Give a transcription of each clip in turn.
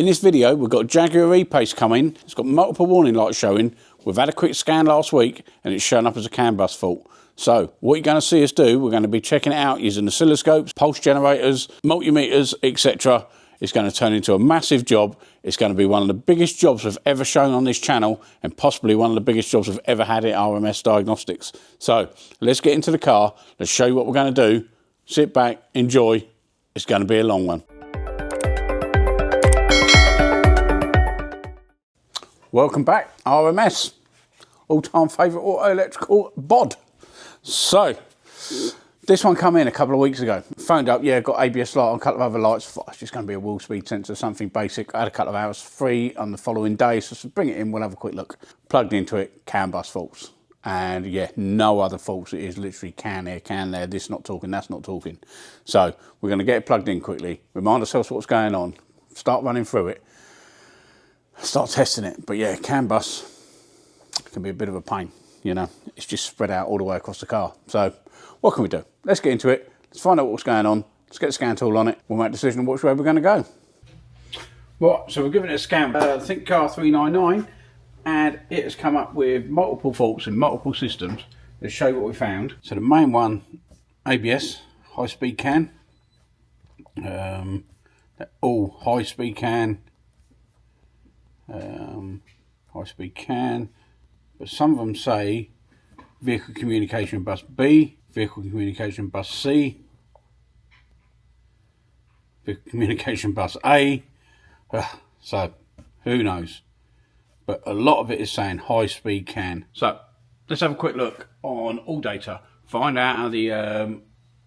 In this video, we've got a Jaguar e-pace coming. It's got multiple warning lights showing. We've had a quick scan last week and it's shown up as a CAN bus fault. So what you're going to see us do, we're going to be checking it out using oscilloscopes, pulse generators, multimeters, etc. It's going to turn into a massive job. It's going to be one of the biggest jobs we've ever shown on this channel and possibly one of the biggest jobs we've ever had at RMS Diagnostics. So let's get into the car. Let's show you what we're going to do. Sit back, enjoy. It's going to be a long one. Welcome back, RMS. All-time favourite auto electrical bod. So, this one come in a couple of weeks ago. Phoned up, yeah, got ABS light on, a couple of other lights. Thought it's just going to be a wheel speed sensor, something basic. I had a couple of hours free on the following day, so bring it in, we'll have a quick look. Plugged into it, CAN bus faults. And yeah, no other faults. It is literally CAN there, this not talking, that's not talking. So, we're going to get it plugged in quickly, remind ourselves what's going on, start running through it, start testing it. But yeah, CAN bus can be a bit of a pain, you know. It's just spread out all the way across the car. So what can we do? Let's get into it. Let's find out what's going on. Let's get the scan tool on it. We'll make a decision on which way we're going to go. Right, so we're giving it a scan. I think car 399, and it has come up with multiple faults in multiple systems. Let's show you what we found. So the main one, ABS, high speed CAN. All high speed CAN. High speed CAN, but some of them say vehicle communication bus B, vehicle communication bus C, vehicle communication bus A. So who knows, but a lot of it is saying high speed CAN. So let's have a quick look on all data, find out how the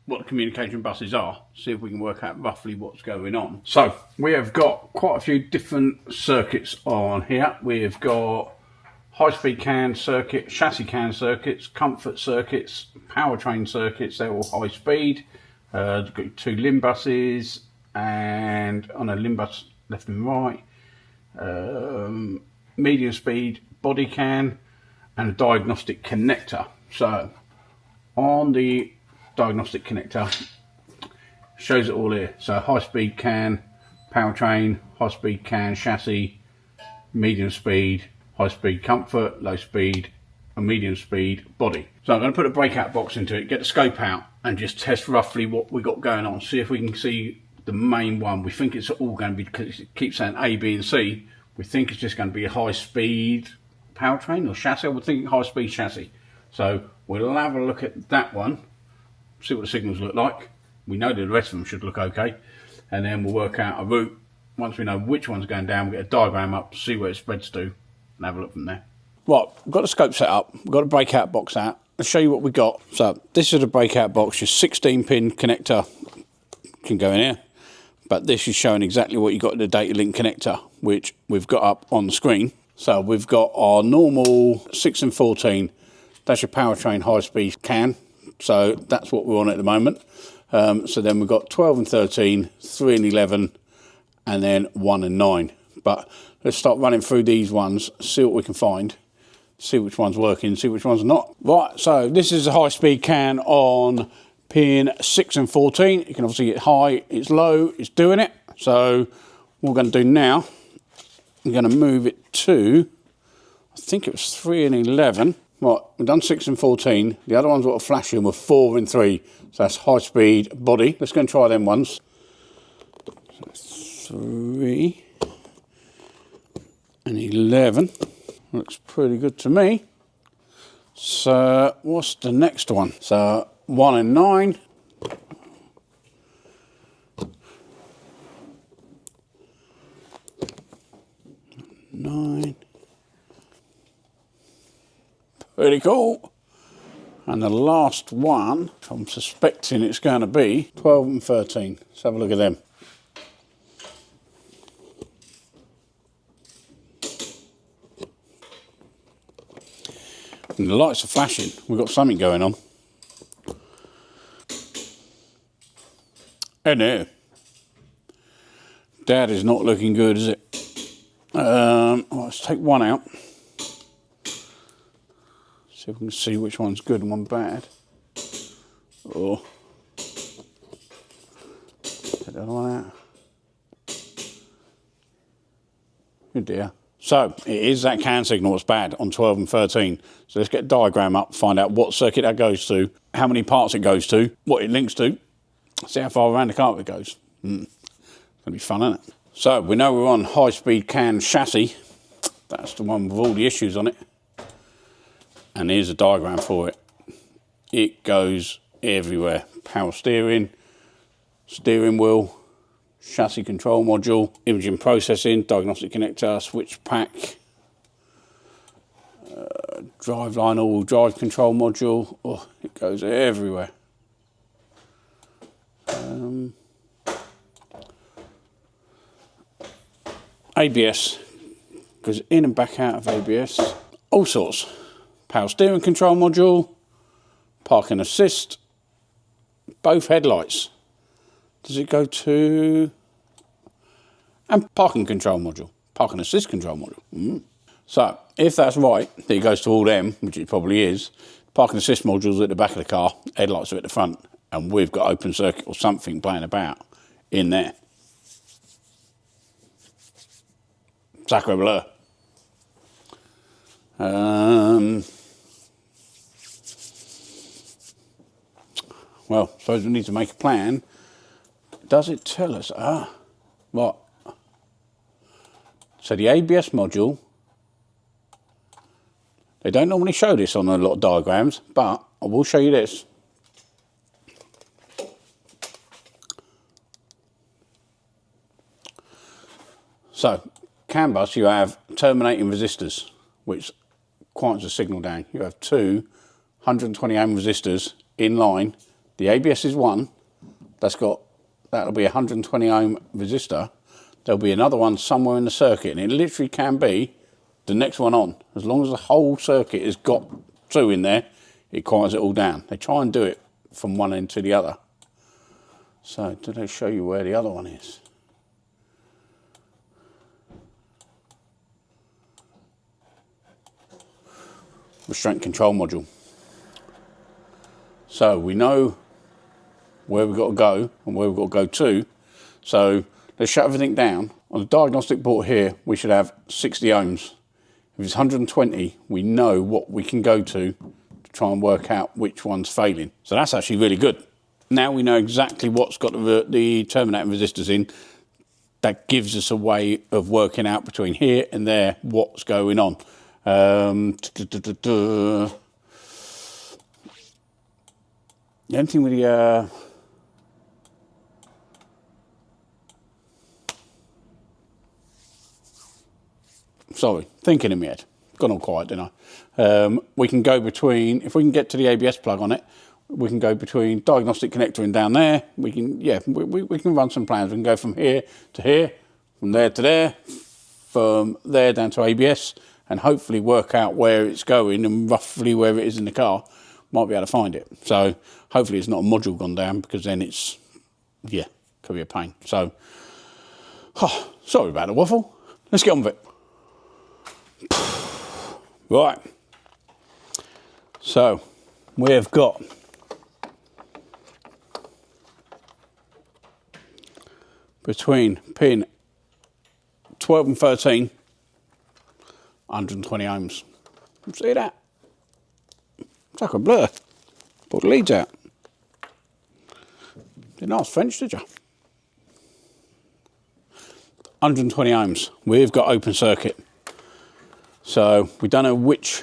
what the communication buses are, see if we can work out roughly what's going on. So we have got quite a few different circuits on here. We've got high-speed CAN circuit, chassis CAN circuits, comfort circuits, powertrain circuits. They're all high speed. Got 2 limb buses, and on a limb bus left and right, medium speed body CAN, and a diagnostic connector. So on the diagnostic connector, shows it all here. So high speed CAN, powertrain, high speed CAN chassis, medium speed, high speed comfort, low speed and medium speed body. So I'm going to put a breakout box into it, get the scope out and just test roughly what we got going on, see if we can see the main one. We think it's all going to be, because it keeps saying A, B and C, we think it's just going to be a high speed powertrain or chassis. We're thinking high speed chassis. So we'll have a look at that one, see what the signals look like. We know that the rest of them should look okay, and then we'll work out a route. Once we know which one's going down, we'll get a diagram up, see where it spreads to, and have a look from there. Right, we've got the scope set up, we've got a breakout box out. Let's show you what we've got. So this is a breakout box, your 16 pin connector can go in here, but this is showing exactly what you got in the data link connector, which we've got up on the screen. So we've got our normal 6 and 14, that's your powertrain high speed CAN. So that's what we're on at the moment. So then we've got 12 and 13, 3 and 11, and then 1 and 9. But let's start running through these ones, see what we can find, see which one's working, see which one's not. Right, so this is a high-speed CAN on pin 6 and 14. You can obviously get high, it's low, it's doing it. So what we're going to do now, we're going to move it to, I think it was 3 and 11. Right, we've done 6 and 14. The other ones that are flashing were 4 and 3. So that's high speed body. Let's go and try them ones. So 3 and 11. Looks pretty good to me. So what's the next one? So 1 and 9. Pretty cool. And the last one, I'm suspecting it's going to be 12 and 13. Let's have a look at them. And the lights are flashing. We've got something going on. Oh no. That is not looking good, is it? Let's take one out. See if we can see which one's good and one bad. Oh. Take the other one out. Oh dear. So it is that CAN signal that's bad on 12 and 13. So let's get a diagram up, find out what circuit that goes to, how many parts it goes to, what it links to, see how far around the carpet it goes. It's going to be fun, isn't it? So we know we're on high-speed CAN chassis. That's the one with all the issues on it. And here's a diagram for it. It goes everywhere. Power steering, steering wheel, chassis control module, imaging processing, diagnostic connector, switch pack, driveline all drive control module. Oh, it goes everywhere. ABS goes in and back out of ABS. All sorts. Power steering control module, parking assist, both headlights. Does it go to... and parking control module, parking assist control module. So, if that's right, that it goes to all them, which it probably is, parking assist module's at the back of the car, headlights are at the front, and we've got open circuit or something playing about in there. Sacre bleu. Well, suppose we need to make a plan. Does it tell us? What? So the ABS module, they don't normally show this on a lot of diagrams, but I will show you this. So, CAN bus, you have terminating resistors, which quiets the signal down. You have two 120 ohm resistors in line. The ABS is one. That'll be a 120 ohm resistor. There'll be another one somewhere in the circuit, and it literally can be the next one on. As long as the whole circuit has got two in there, it quiets it all down. They try and do it from one end to the other. So, did they show you where the other one is? Restraint control module. So we know where we've got to go and where we've got to go to. So let's shut everything down. On the diagnostic board here, we should have 60 ohms. If it's 120, we know what we can go to try and work out which one's failing. So that's actually really good. Now we know exactly what's got the terminating resistors in. That gives us a way of working out between here and there what's going on. The only thing with the sorry, thinking in my head, gone all quiet, didn't I? We can go between, if we can get to the ABS plug on it, we can go between diagnostic connector and down there. We can, yeah, we can run some plans. We can go from here to here, from there to there, from there down to ABS, and hopefully work out where it's going and roughly where it is in the car. Might be able to find it. So hopefully it's not a module gone down, because then it's, yeah, could be a pain. So, sorry about the waffle. Let's get on with it. Right. So we've got between pin 12 and 13, 120 ohms. See that? It's like a blur. Pull the leads out. Didn't ask French, did you? 120 ohms. We've got open circuit. So we don't know which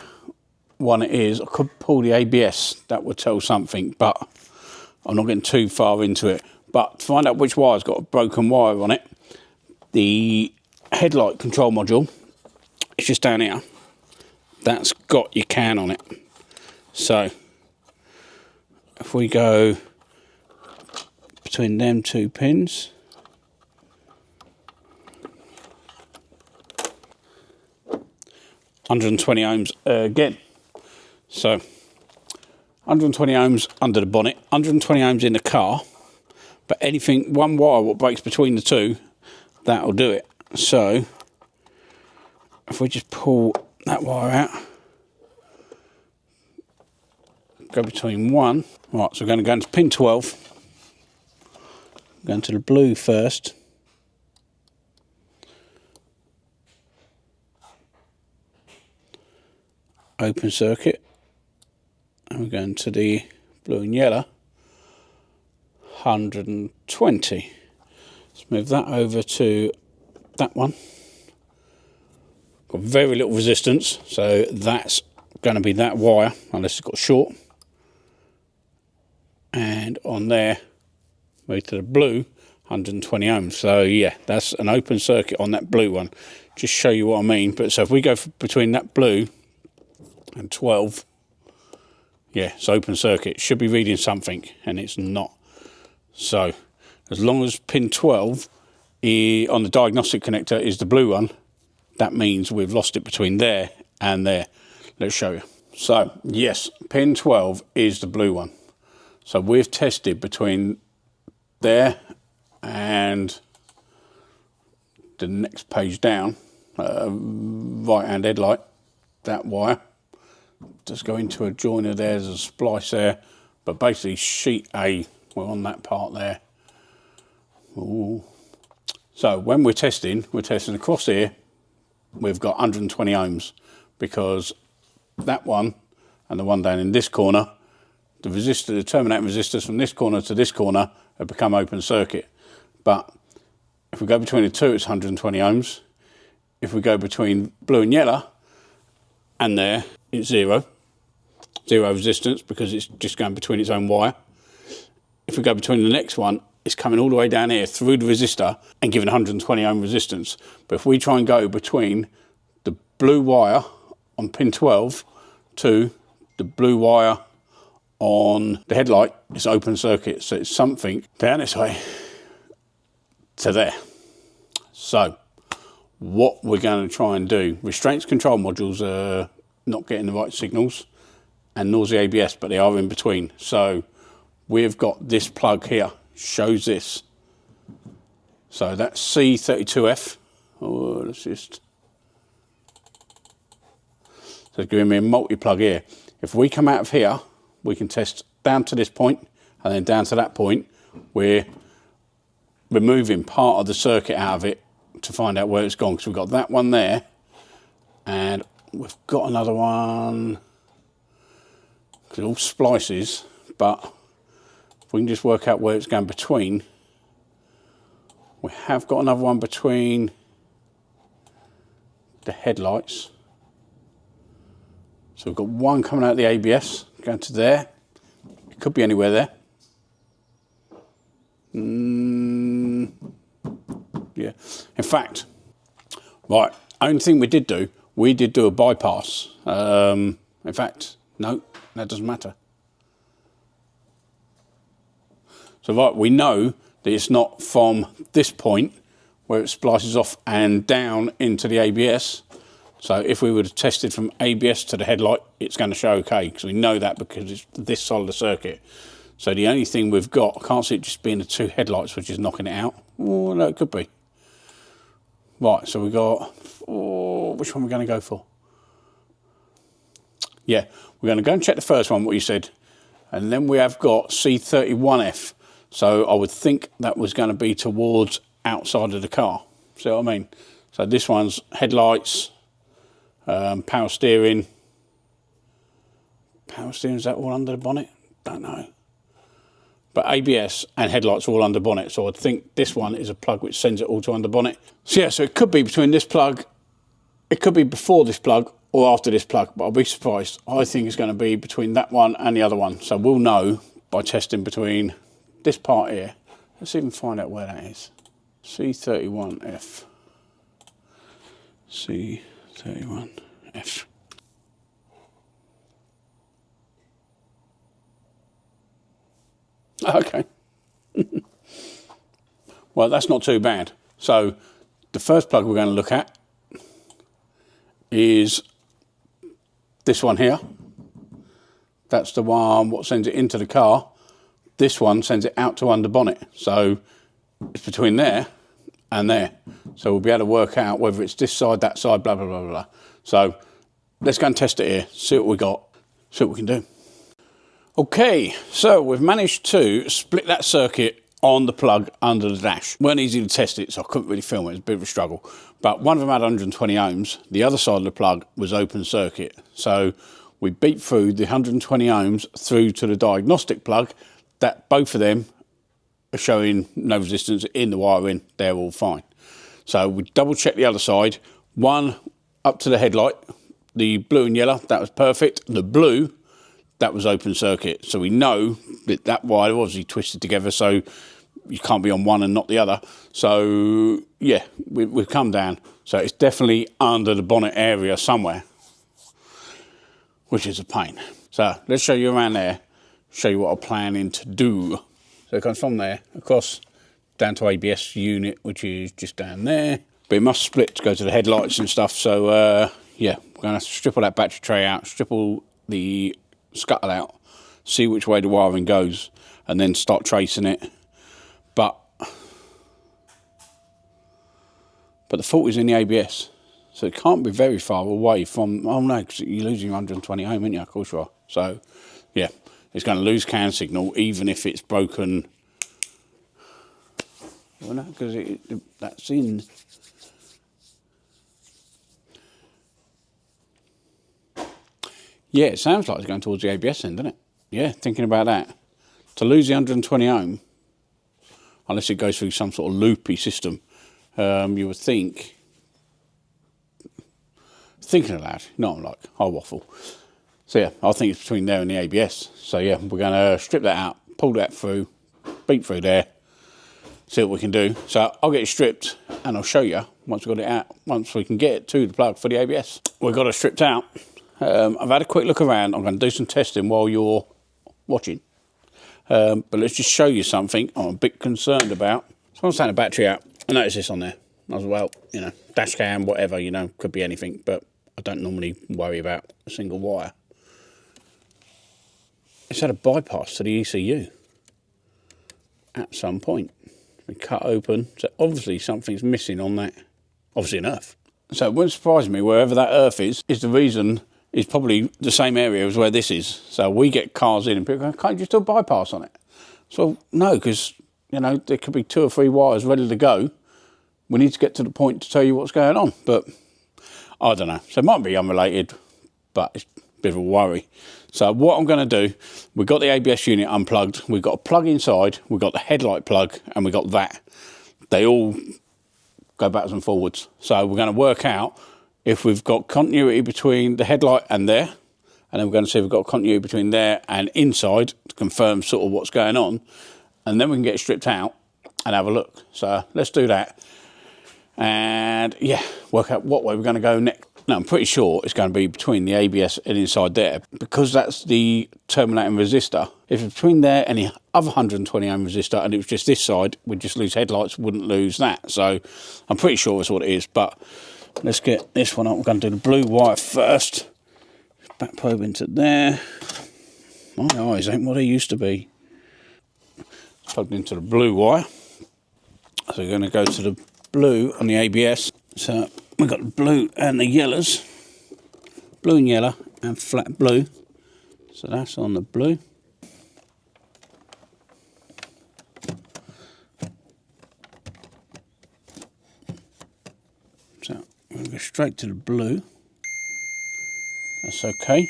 one it is. I could pull the ABS. That would tell something, but I'm not getting too far into it. But to find out which wire's got a broken wire on it, the headlight control module, it's just down here. That's got your CAN on it. So if we go between them two pins, $120 ohms again. So 120 ohms under the bonnet, 120 ohms in the car, but anything, one wire what breaks between the two, that'll do it. So if we just pull that wire out, go between one. Right, so we're going to go into pin 12. Going to the blue first. open circuit, and we're going to the blue and yellow, 120. Let's move that over to that one. Got very little resistance, so that's going to be that wire, unless it's got short. And on there, move to the blue, 120 ohms. So yeah, that's an open circuit on that blue one. Just show you what I mean. But so if we go between that blue and 12, yeah, it's open circuit. It should be reading something, and it's not. So as long as pin 12 on the diagnostic connector is the blue one, that means we've lost it between there and there. Let's show you. So yes, pin 12 is the blue one. So we've tested between there and the next page down, right hand headlight, that wire. Just go into a joiner there, there's a splice there, but basically sheet A, we're on that part there. Ooh. So when we're testing across here, we've got 120 ohms, because that one and the one down in this corner, the resistor, the terminating resistors from this corner to this corner have become open circuit. But if we go between the two, it's 120 ohms. If we go between blue and yellow and there, it's zero resistance, because it's just going between its own wire. If we go between the next one, it's coming all the way down here through the resistor and giving 120 ohm resistance. But if we try and go between the blue wire on pin 12 to the blue wire on the headlight, it's open circuit. So it's something down this way to there. So what we're going to try and do, restraints control modules are not getting the right signals, and nor the ABS, but they are in between. So we've got this plug here, shows this. So that's C32F. Oh, let's just, so it's giving me a multi-plug here. If we come out of here, we can test down to this point and then down to that point. We're removing part of the circuit out of it to find out where it's gone, because we've got that one there and we've got another one, because all splices, but if we can just work out where it's going between, we have got another one between the headlights. So we've got one coming out of the ABS, going to there. It could be anywhere there. Yeah. In fact, right, only thing we did do a bypass. In fact, no, that doesn't matter. So right, we know that it's not from this point where it splices off and down into the ABS. So if we would have tested from ABS to the headlight, it's going to show okay, because we know that because it's this side of the circuit. So the only thing we've got, I can't see it just being the two headlights which is knocking it out. Oh, no, it could be. Right, so we've got, which one are we going to go for? Yeah, we're going to go and check the first one, what you said. And then we have got C31F. So I would think that was going to be towards outside of the car. See what I mean? So this one's headlights, power steering. Power steering, is that all under the bonnet? Don't know. But ABS and headlights are all under bonnet. So I think this one is a plug which sends it all to under bonnet. So yeah, so it could be between this plug, it could be before this plug or after this plug, but I'll be surprised. I think it's going to be between that one and the other one. So we'll know by testing between this part here. Let's even find out where that is. C31F. C31F. Okay. Well, that's not too bad. So the first plug we're going to look at is this one here. That's the one what sends it into the car. This one sends it out to under bonnet. So it's between there and there. So we'll be able to work out whether it's this side, that side, blah, blah, blah, blah. So let's go and test it here, see what we got, see what we can do. Okay, so we've managed to split that circuit on the plug under the dash. Weren't easy to test it, so I couldn't really film it. It's a bit of a struggle. but one of them had 120 ohms. The other side of the plug was open circuit. So we beat through the 120 ohms through to the diagnostic plug. That both of them are showing no resistance in the wiring. They're all fine. So we double checked the other side. One up to the headlight, the blue and yellow, that was perfect. The blue, that was open circuit. So we know that that wire was obviously twisted together, so you can't be on one and not the other. So yeah, we've come down. So it's definitely under the bonnet area somewhere, which is a pain. So let's show you around there, show you what I'm planning to do. So it comes from there across down to ABS unit, which is just down there. But it must split to go to the headlights and stuff. So yeah, we're gonna have to strip all that battery tray out, strip all the scuttle out, see which way the wiring goes, and then start tracing it. But the fault is in the ABS, so it can't be very far away from. Oh no, because you're losing 120 ohm, aren't you? Of course you are. So yeah, it's going to lose CAN signal even if it's broken. Well, no, because that's in. Yeah, it sounds like it's going towards the ABS end, doesn't it? Yeah, thinking about that. To lose the 120 ohm, unless it goes through some sort of loopy system, you would think, thinking aloud, not like I waffle. So yeah, I think it's between there and the ABS. So yeah, we're going to strip that out, pull that through, beat through there, see what we can do. So I'll get it stripped and I'll show you once we've got it out, once we can get it to the plug for the ABS. We've got it stripped out. I've had a quick look around. I'm going to do some testing while you're watching. But let's just show you something I'm a bit concerned about. So I'm taking the battery out. I noticed this on there as well, you know, dash cam, whatever, you know, could be anything, but I don't normally worry about a single wire. It's had a bypass to the ECU at some point. We cut open, so obviously something's missing on that, obviously an earth. So it wouldn't surprise me wherever that earth is the reason is probably the same area as where this is. So we get cars in and people go, can't you just do a bypass on it? So no, because, you know, there could be 2 or 3 wires ready to go. We need to get to the point to tell you what's going on, but I don't know. So it might be unrelated, but it's a bit of a worry. So what I'm going to do, we've got the ABS unit unplugged, we've got a plug inside, we've got the headlight plug, and we've got that. They all go backwards and forwards. So we're going to work out if we've got continuity between the headlight and there, and then we're going to see if we've got continuity between there and inside to confirm sort of what's going on, and then we can get it stripped out and have a look. So let's do that. And yeah, work out what way we're going to go next. Now, I'm pretty sure it's going to be between the ABS and inside there, because that's the terminating resistor. If it's between there and the other 120 ohm resistor and it was just this side, we'd just lose headlights, wouldn't lose that. So I'm pretty sure that's what it is, but let's get this one up. We're going to do the blue wire first. Back probe into there. My eyes ain't what they used to be. Plugged into the blue wire. So we're going to go to the blue on the ABS. So we've got the blue and the yellows. Blue and yellow and flat blue. So that's on the blue. So we're going to go straight to the blue. That's okay.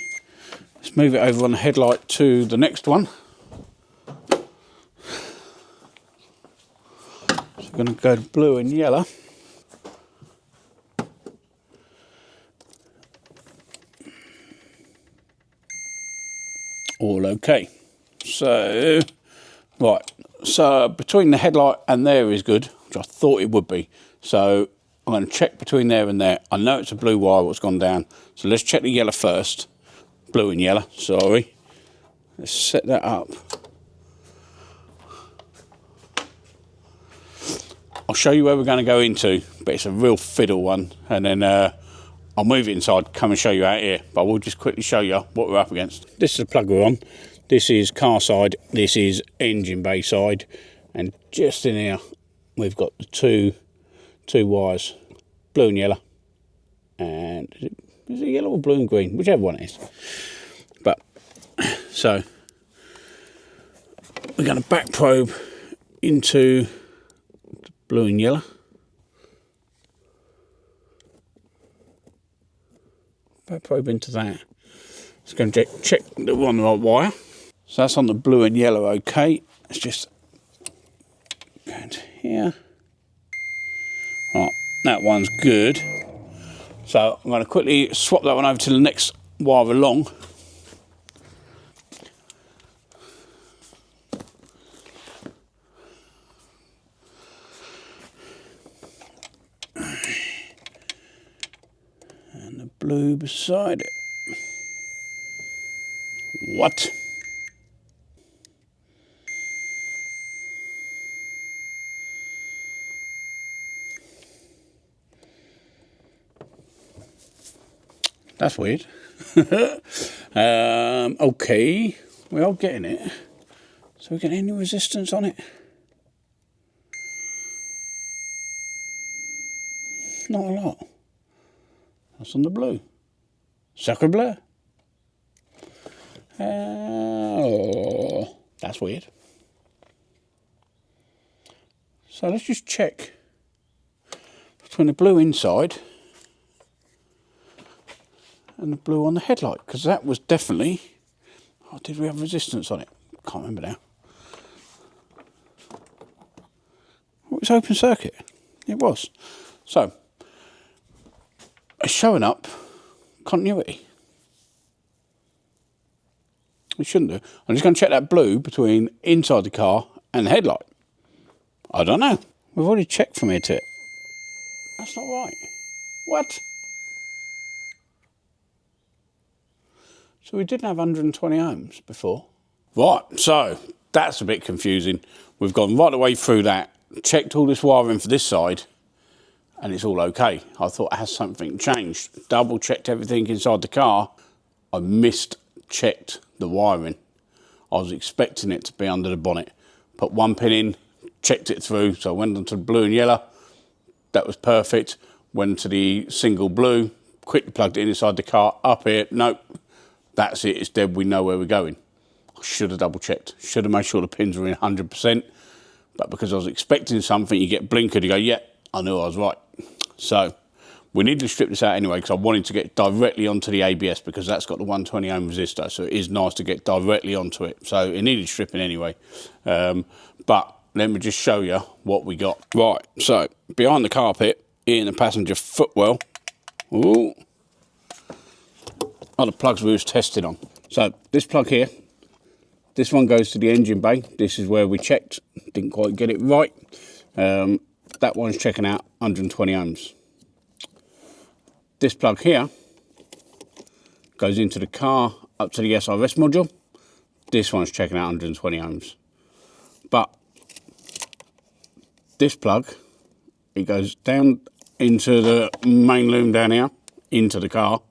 Let's move it over on the headlight to the next one. So we're going to go to blue and yellow. All okay. So, right. So between the headlight and there is good, which I thought it would be. So I'm going to check between there and there. I know it's a blue wire what's gone down. So let's check the yellow first. Blue and yellow, sorry. Let's set that up. I'll show you where we're going to go into, but it's a real fiddle one. And then I'll move it inside, come and show you out here. But we'll just quickly show you what we're up against. This is the plug we're on. This is car side. This is engine bay side. And just in here, we've got the two wires, blue and yellow. And is it yellow or blue and green? Whichever one it is. But, so, we're going to back probe into the blue and yellow. probe into that. Let's go and check that we're on the right wire. So that's on the blue and yellow, okay. Let's just go into here. Right, that one's good. So I'm going to quickly swap that one over to the next wire along. And the blue beside it. What? That's weird. Okay, we are getting it. So we get any resistance on it? Not a lot. That's on the blue. Sacre bleu. Oh, that's weird. So let's just check between the blue inside and the blue on the headlight, because that was definitely, oh, did we have resistance on it? Can't remember now. It was open circuit. It was. So it's showing up continuity. We shouldn't do. I'm just going to check that blue between inside the car and the headlight. I don't know. We've already checked from here to it. That's not right. What? So we didn't have 120 ohms before. Right, so that's a bit confusing. We've gone right the way through that, checked all this wiring for this side, and it's all okay. I thought, has something changed? Double checked everything inside the car. I checked the wiring. I was expecting it to be under the bonnet. Put one pin in, checked it through, so I went onto the blue and yellow. That was perfect. Went to the single blue, quickly plugged it in inside the car. Up here, nope. That's it, it's dead, we know where we're going. I should have double checked. Should have made sure the pins were in 100%. But because I was expecting something, you get blinkered, you go, yeah, I knew I was right. So we need to strip this out anyway, because I wanted to get directly onto the ABS, because that's got the 120 ohm resistor. So it is nice to get directly onto it. So it needed stripping anyway. But let me just show you what we got. Right, so behind the carpet, in the passenger footwell, ooh, are the plugs we was tested on. So this plug here, this one goes to the engine bay. This is where we checked, didn't quite get it right. That one's checking out 120 ohms. This plug here goes into the car up to the SRS module. This one's checking out 120 ohms. But this plug, it goes down into the main loom down here, into the car,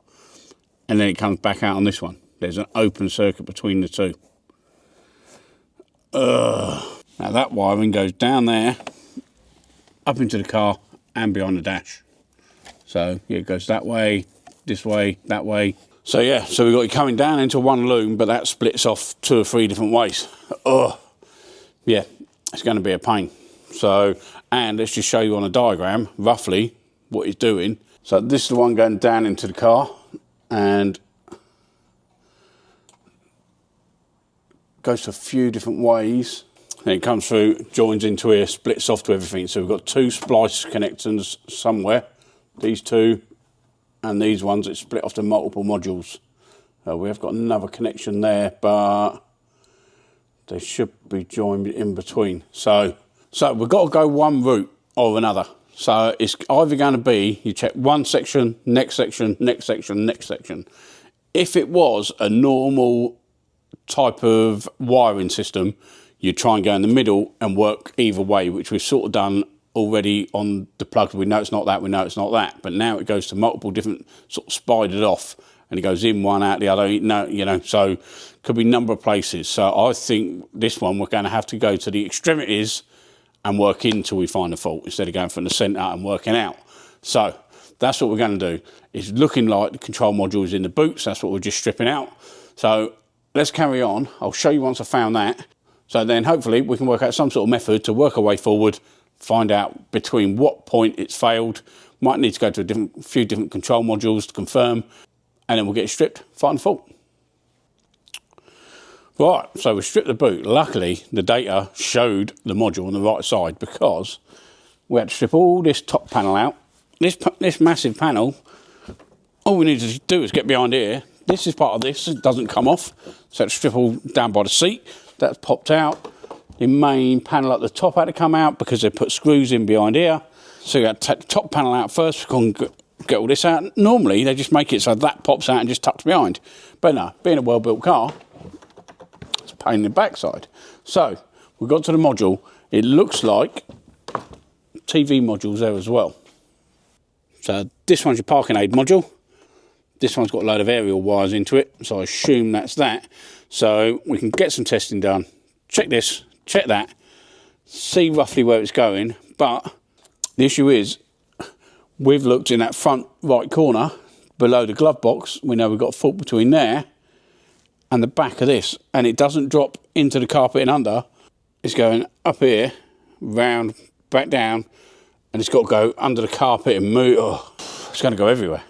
and then it comes back out on this one. There's an open circuit between the two. Now that wiring goes down there, up into the car and behind the dash. So yeah, it goes that way, this way, that way. So yeah, so we've got it coming down into one loom, but that splits off 2 or 3 different ways. Yeah, it's going to be a pain. So, and let's just show you on a diagram, roughly, what it's doing. So this is the one going down into the car, and goes to a few different ways. And it comes through, joins into here, splits off to everything. So we've got 2 splice connectors somewhere. These 2 and these ones, it's split off to multiple modules. We have got another connection there, but they should be joined in between. So we've got to go one route or another. So it's either going to be, you check one section, next section, next section, next section. If it was a normal type of wiring system, you try and go in the middle and work either way, which we've sort of done already on the plugs. We know it's not that, we know it's not that, but now it goes to multiple different sort of spidered off, and it goes in one, out the other, no, you know, so could be a number of places. So I think this one, we're going to have to go to the extremities and work in till we find the fault, instead of going from the centre and working out. So that's what we're going to do. It's looking like the control module is in the boots. That's what we're just stripping out. So let's carry on. I'll show you once I found that. So then hopefully we can work out some sort of method to work our way forward, find out between what point it's failed. Might need to go to a few different control modules to confirm, and then we'll get it stripped, find the fault. Right, so we stripped the boot. Luckily, the data showed the module on the right side because we had to strip all this top panel out. This massive panel, all we needed to do is get behind here. This is part of this, it doesn't come off. So it's strip all down by the seat. That's popped out. The main panel at the top had to come out because they put screws in behind here. So you had to take the top panel out first, get all this out. Normally, they just make it so that pops out and just tucks behind. But no, being a well-built car, it's a pain in the backside. So we got to the module. It looks like TV modules there as well. So this one's your parking aid module. This one's got a load of aerial wires into it, so I assume that's that. So we can get some testing done, check this, check that, see roughly where it's going. But the issue is, we've looked in that front right corner below the glove box. We know we've got a fault between there and the back of this, and it doesn't drop into the carpet and under. It's going up here, round, back down, and it's got to go under the carpet and move. Oh, it's going to go everywhere.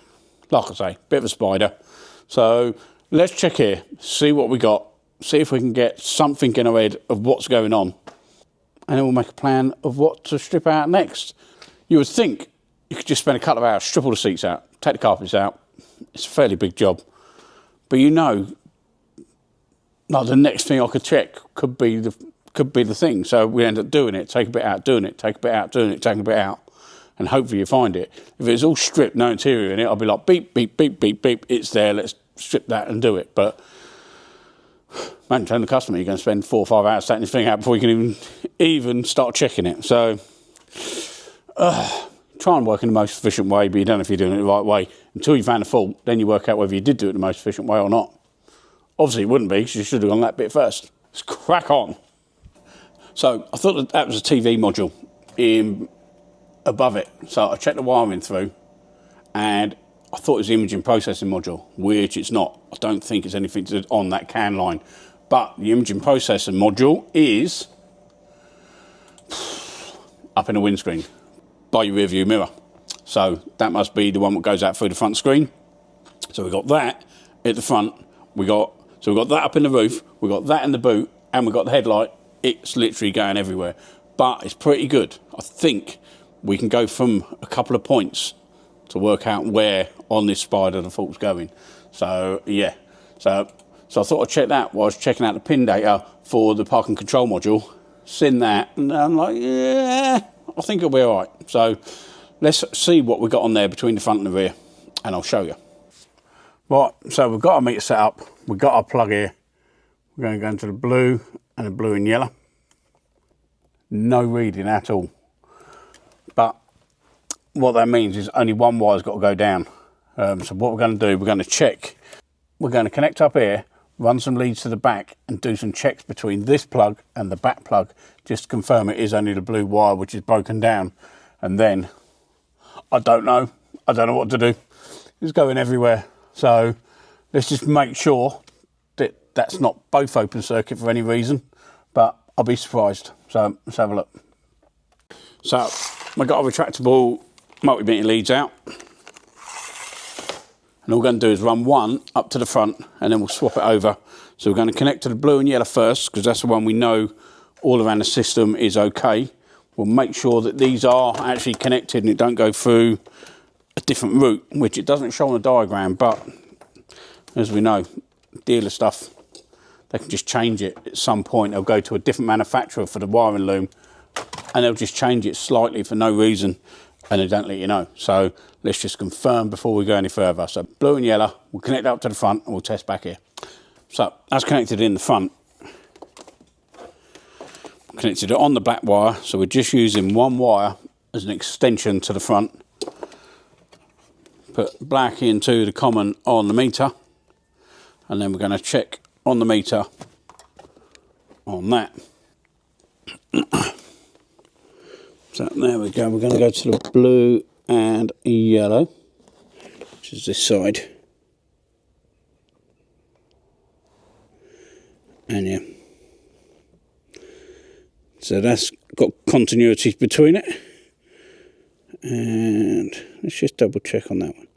Like I say, bit of a spider. So let's check here, see what we got, see if we can get something in our head of what's going on, and then we'll make a plan of what to strip out next. You would think you could just spend a couple of hours, strip all the seats out, take the carpets out. It's a fairly big job. But you know, like the next thing I could check could be the thing. So we end up doing it, take a bit out, doing it, take a bit out, doing it, taking a bit out. And hopefully you find it. If it's all stripped, no interior in it, I'll be like, beep, beep, beep, beep, beep, it's there, let's strip that and do it. But, man, telling the customer you're going to spend 4 or 5 hours taking this thing out before you can even start checking it. So, try and work in the most efficient way, but you don't know if you're doing it the right way. Until you found a fault, then you work out whether you did do it the most efficient way or not. Obviously it wouldn't be, because you should have gone that bit first. Let's crack on. So, I thought that was a TV module above it. So I checked the wiring through and I thought it was the imaging processing module, which it's not. I don't think it's anything to do on that CAN line. But the imaging processing module is up in the windscreen by your rear view mirror. So that must be the one that goes out through the front screen. So we got that at the front. We got that up in the roof. We got that in the boot, and we got the headlight. It's literally going everywhere. But it's pretty good. I think we can go from a couple of points to work out where on this spider the fault's going. So, yeah. So I thought I'd check that while I was checking out the pin data for the parking control module. Seen that, and I'm like, yeah, I think it'll be all right. So let's see what we've got on there between the front and the rear, and I'll show you. Right, so we've got our meter set up. We've got our plug here. We're going to go into the blue and the blue and yellow. No reading at all. But what that means is only one wire's got to go down. So what we're going to do, we're going to check. We're going to connect up here, run some leads to the back and do some checks between this plug and the back plug, just to confirm it is only the blue wire which is broken down. And then, I don't know what to do. It's going everywhere. So let's just make sure that that's not both open circuit for any reason, but I'll be surprised. So let's have a look. So I've got a retractable multimeter leads out, and all we're going to do is run one up to the front and then we'll swap it over. So we're going to connect to the blue and yellow first, because that's the one we know all around the system is okay. We'll make sure that these are actually connected and it don't go through a different route, which it doesn't show on the diagram, but as we know, dealer stuff, they can just change it at some point. They'll go to a different manufacturer for the wiring loom, and they'll just change it slightly for no reason, and they don't let you know. So let's just confirm before we go any further. So blue and yellow, we'll connect up to the front and we'll test back here. So that's connected in the front. Connected it on the black wire, so we're just using one wire as an extension to the front. Put black into the common on the meter, and then we're going to check on the meter on that. So there we go, we're going to go to the blue and yellow, which is this side. And yeah, so that's got continuity between it. And let's just double check on that one.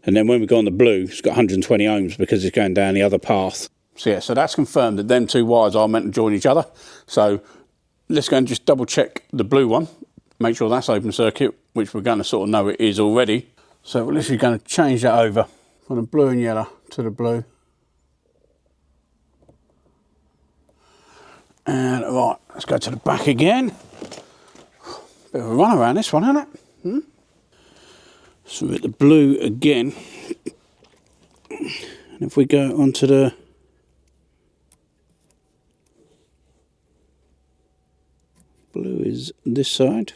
And then when we go on the blue, it's got 120 ohms because it's going down the other path. So yeah, so that's confirmed that them two wires are meant to join each other. So let's go and just double check the blue one, make sure that's open circuit, which we're going to sort of know it is already. So we're literally going to change that over from the blue and yellow to the blue. And right, let's go to the back again. Bit of a run around this one, isn't it? So we're at the blue again. And if we go onto the blue is this side.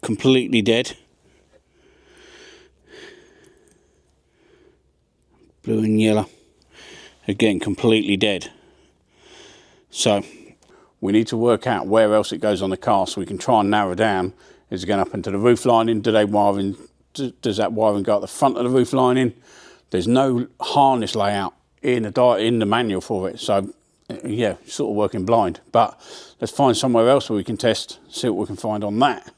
Completely dead. Blue and yellow. Again, completely dead. So we need to work out where else it goes on the car so we can try and narrow down. Is it going up into the roof lining? Does that wiring go at the front of the roof lining? There's no harness layout in the manual for it. So yeah, sort of working blind. But let's find somewhere else where we can test, see what we can find on that.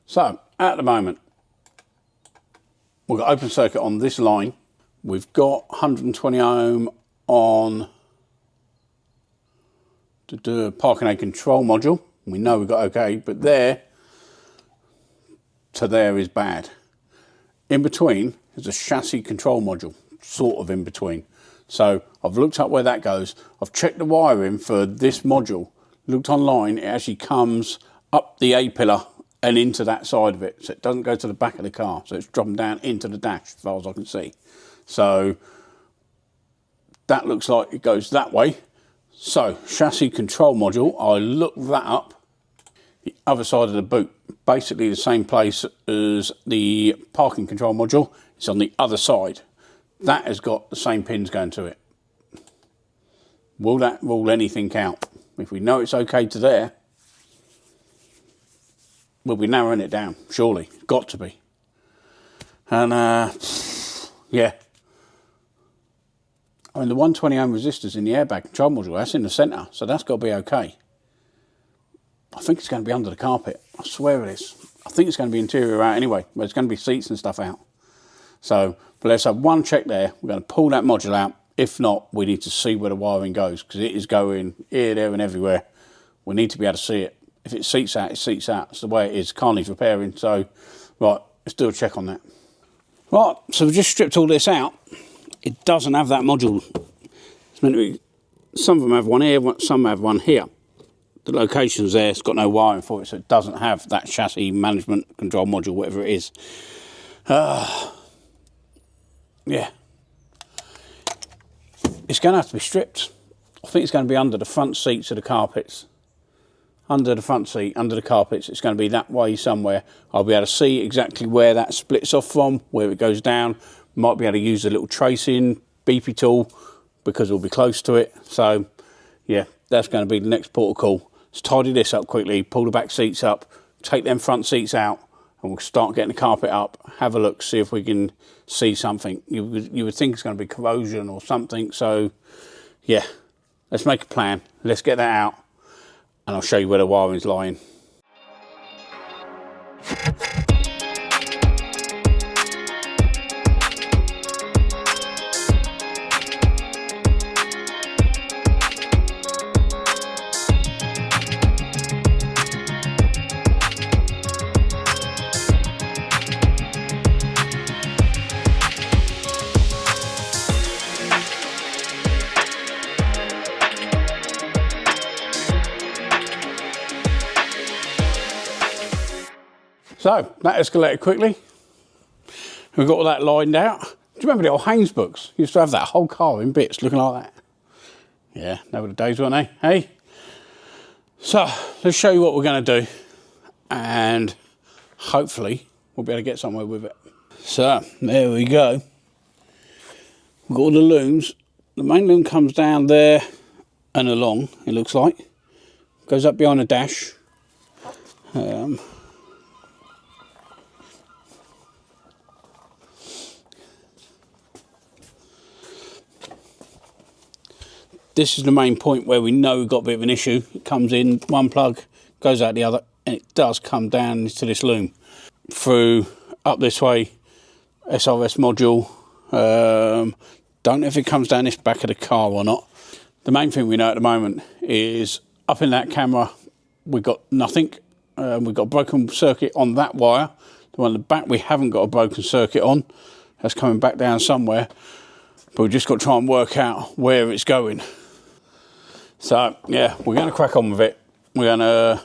So at the moment, we've got open circuit on this line. We've got 120 ohm on to do a parking aid control module. We know we've got okay, but there to there is bad. In between is a chassis control module, sort of in between. So I've looked up where that goes. I've checked the wiring for this module, looked online, it actually comes up the A-pillar and into that side of it. So it doesn't go to the back of the car. So it's dropping down into the dash as far as I can see. So that looks like it goes that way. So chassis control module, I looked that up. The other side of the boot, basically the same place as the parking control module. It's on the other side. That has got the same pins going to it. Will that rule anything out? If we know it's okay to there, we'll be narrowing it down, surely. Got to be. And yeah. I mean, the 120 ohm resistors in the airbag control module, that's in the centre, so that's got to be okay. I think it's going to be under the carpet. I swear it is. I think it's going to be interior out anyway, but it's going to be seats and stuff out. So, but let's have one check there. We're going to pull that module out. If not, we need to see where the wiring goes, because it is going here, there and everywhere. We need to be able to see it. If it seats out, it seats out. It's the way it is. Can't need repairing. So, right, let's do a check on that. Right, so we've just stripped all this out. It doesn't have that module. It's meant to be, some of them have one here, some have one here. The location's there, it's got no wiring for it, so it doesn't have that chassis management control module, whatever it is. Yeah. It's going to have to be stripped. I think it's going to be under the front seats of the carpets. Under the front seat, under the carpets, it's going to be that way somewhere. I'll be able to see exactly where that splits off from, where it goes down. Might be able to use a little tracing beepy tool because we'll be close to it. So yeah, that's going to be the next port of call. Let's tidy this up quickly, pull the back seats up, take them front seats out, and we'll start getting the carpet up, have a look, see if we can see something. You would think it's going to be corrosion or something. So yeah, let's make a plan. Let's get that out and I'll show you where the wiring's lying. So that escalated quickly. We've got all that lined out. Do you remember the old Haynes books? Used to have that whole car in bits looking like that. Yeah, they were the days, weren't they? Hey? So let's show you what we're going to do, and hopefully we'll be able to get somewhere with it. So there we go. We've got all the looms. The main loom comes down there and along, it looks like. Goes up behind the dash. This is the main point where we know we've got a bit of an issue. It comes in one plug, goes out the other, and it does come down into this loom through up this way, SRS module. Don't know if it comes down this back of the car or not. The main thing we know at the moment is up in that camera, we've got nothing. We've got a broken circuit on that wire. The one in the back, we haven't got a broken circuit on. That's coming back down somewhere. But we've just got to try and work out where it's going. So, yeah, we're going to crack on with it. I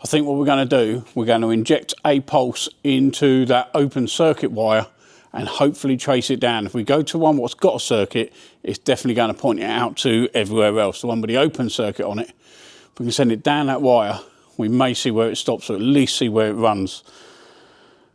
think what we're going to do, we're going to inject a pulse into that open circuit wire and hopefully trace it down. If we go to one what's got a circuit, it's definitely going to point it out to everywhere else. The one with the open circuit on it, if we can send it down that wire, we may see where it stops, or at least see where it runs.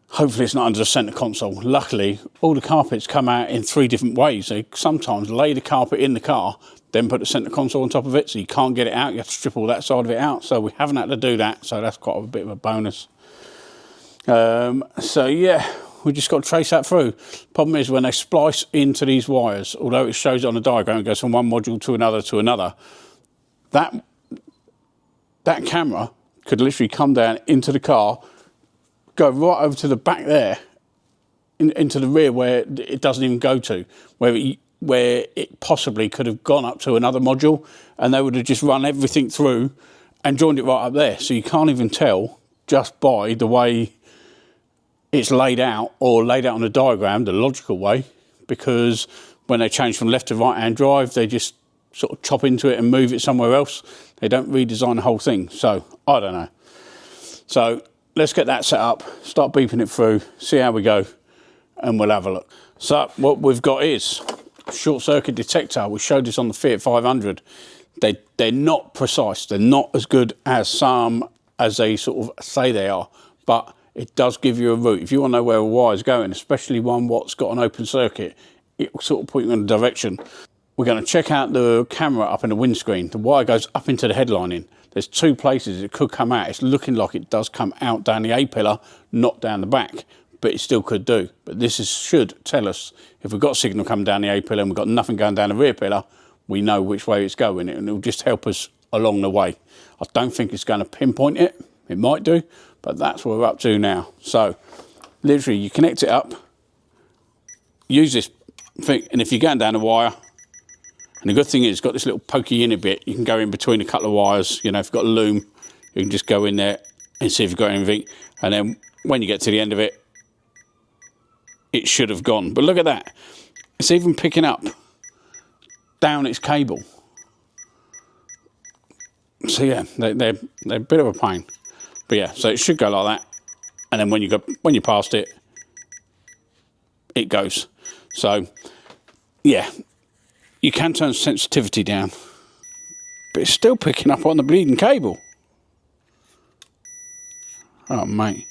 Hopefully it's not under the centre console. Luckily, all the carpets come out in 3 different ways. They sometimes lay the carpet in the car, then put the centre console on top of it, so you can't get it out. You have to strip all that side of it out. So we haven't had to do that, so that's quite a bit of a bonus. So yeah, we just got to trace that through. Problem is, when they splice into these wires, although it shows it on the diagram, it goes from one module to another, that camera could literally come down into the car, go right over to the back there, into the rear where it doesn't even go to, where it possibly could have gone up to another module, and they would have just run everything through and joined it right up there. So you can't even tell just by the way it's laid out, or laid out on the diagram, the logical way, because when they change from left to right hand drive, they just sort of chop into it and move it somewhere else. They don't redesign the whole thing. So I don't know. So let's get that set up, start beeping it through, see how we go, and we'll have a look. So what we've got is short circuit detector. We showed this on the Fiat 500. They're not precise. They're not as good as some as they sort of say they are, but it does give you a route. If you want to know where a wire is going, especially one what's got an open circuit, it will sort of point you in a direction. We're going to check out the camera up in the windscreen. The wire goes up into the headlining. There's 2 places it could come out. It's looking like it does come out down the A-pillar, not down the back, but it still could do. But this should tell us, if we've got signal coming down the A-pillar and we've got nothing going down the rear pillar, we know which way it's going, and it'll just help us along the way. I don't think it's going to pinpoint it. It might do, but that's what we're up to now. So literally you connect it up, use this thing, and if you're going down the wire, and the good thing is it's got this little pokey in a bit, you can go in between a couple of wires. You know, if you've got a loom, you can just go in there and see if you've got anything, and then when you get to the end of it, it should have gone. But look at that, it's even picking up down its cable. So yeah, they're a bit of a pain. But yeah, so it should go like that, and then when you passed it, it goes. So yeah, you can turn sensitivity down, but it's still picking up on the bleeding cable. Oh mate.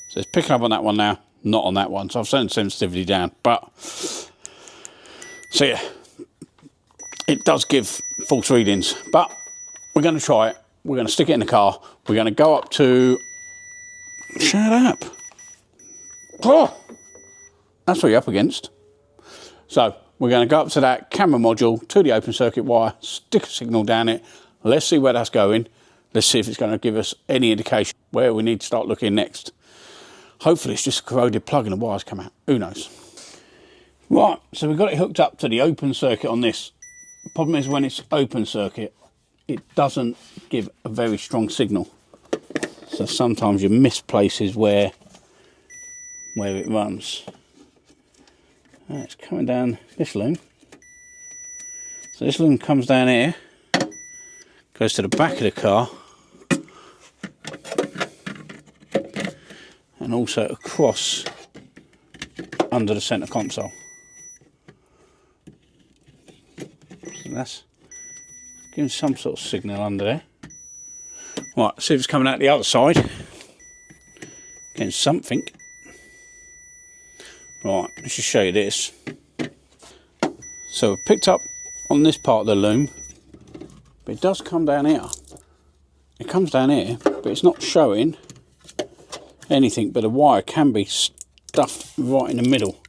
So it's picking up on that one now, not on that one. So I've turned sensitivity down, but so yeah, it does give false readings, but we're going to try it. We're going to stick it in the car. We're going to go up to... Shut up. Oh, that's what you're up against. So we're going to go up to that camera module, to the open circuit wire, stick a signal down it. Let's see where that's going. Let's see if it's going to give us any indication where we need to start looking next. Hopefully it's just a corroded plug and the wires come out. Who knows? Right, so we've got it hooked up to the open circuit on this. The problem is when it's open circuit, it doesn't give a very strong signal. So sometimes you miss places where it runs. It's coming down this loom. So this loom comes down here, goes to the back of the car, and also across under the centre console. So that's giving some sort of signal under there. Right, see if it's coming out the other side. Getting something. Right, let's just show you this. So we've picked up on this part of the loom, but it does come down here. It comes down here, but it's not showing anything, but the wire can be stuffed right in the middle.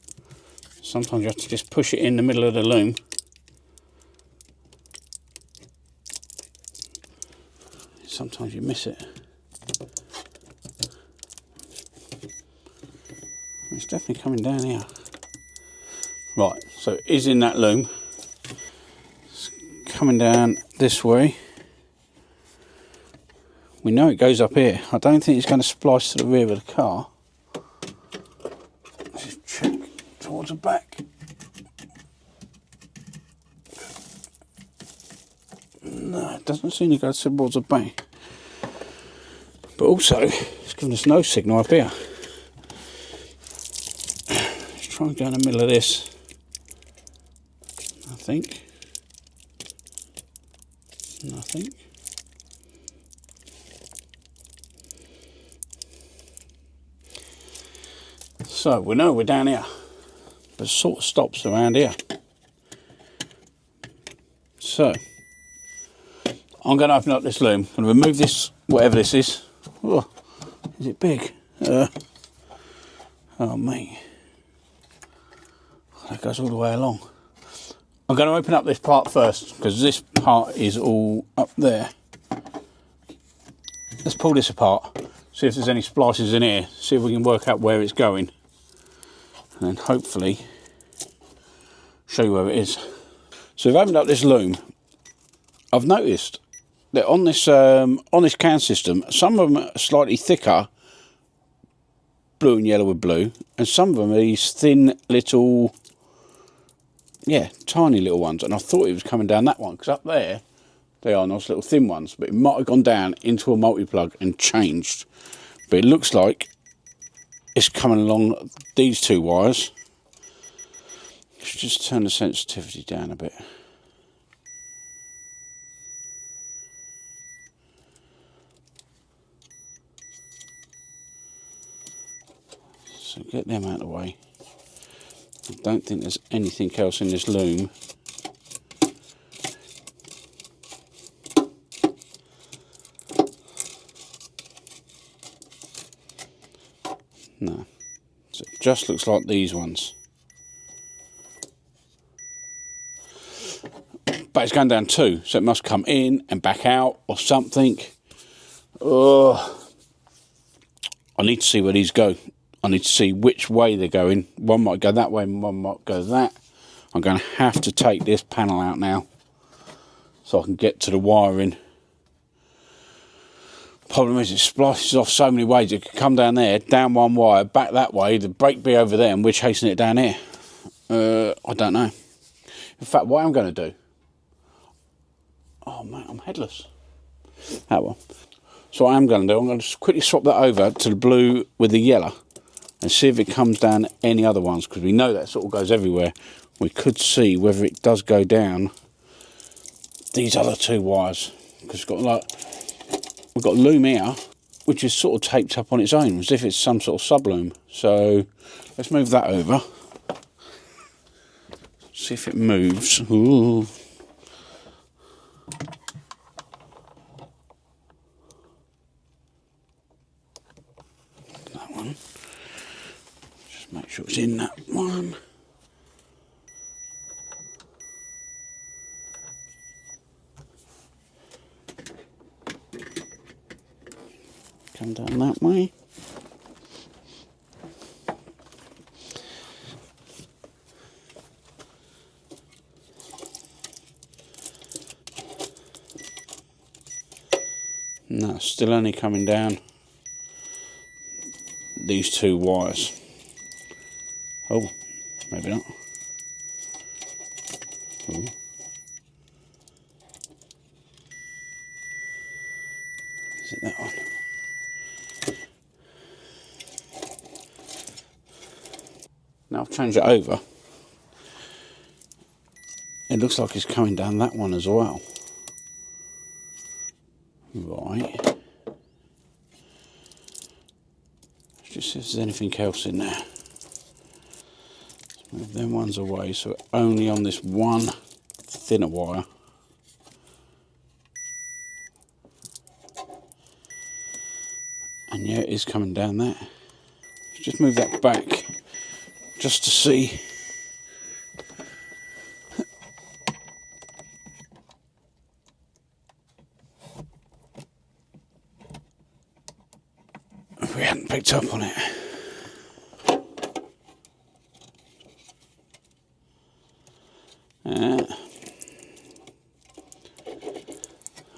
Sometimes you have to just push it in the middle of the loom. Sometimes you miss it. definitely coming down here. Right, so it is in that loom. It's coming down this way. We know it goes up here. I don't think it's going to splice to the rear of the car. Let's just check towards the back. No, it doesn't seem to go towards the back. But also, it's giving us no signal up here. Let's try and go in the middle of this. Nothing. So we know we're down here, but it sort of stops around here. So I'm going to open up this loom and remove this, whatever this is. Oh, is it big? Oh mate, that goes all the way along. I'm going to open up this part first because this part is all up there. Let's pull this apart, see if there's any splices in here, see if we can work out where it's going, and then hopefully show you where it is. So I've opened up this loom. I've noticed that on this can system, some of them are slightly thicker, blue and yellow with blue, and some of them are these thin little, yeah, tiny little ones. And I thought it was coming down that one, because up there they are nice little thin ones, but it might have gone down into a multi-plug and changed. But it looks like it's coming along these two wires. Let's just turn the sensitivity down a bit. So get them out of the way. I don't think there's anything else in this loom. No. So it just looks like these ones. But it's going down too, so it must come in and back out or something. Oh, I need to see where these go. I need to see which way they're going. One might go that way and one might go that. I'm going to have to take this panel out now so I can get to the wiring. Problem is it splices off so many ways. It could come down there, down one wire, back that way, the brake be over there and we're chasing it down here. I don't know. In fact, what I'm going to do... Oh mate, I'm headless. Oh well. So what I'm going to do, I'm going to just quickly swap that over to the blue with the yellow and see if it comes down any other ones, because we know that sort of goes everywhere. We could see whether it does go down these other two wires, because we've got loom here which is sort of taped up on its own as if it's some sort of sub loom. So let's move that over, see if it moves. Ooh. That one, just make sure it's in that one. Come down that way. No, still only coming down these two wires. Oh, maybe not. Ooh. Is it that one? Now I've changed it over. It looks like it's coming down that one as well. Right. Let's just see if there's anything else in there. Let's move them ones away so we're only on this one thinner wire. And yeah, it is coming down there. Let's just move that back just to see. If we hadn't picked up on it.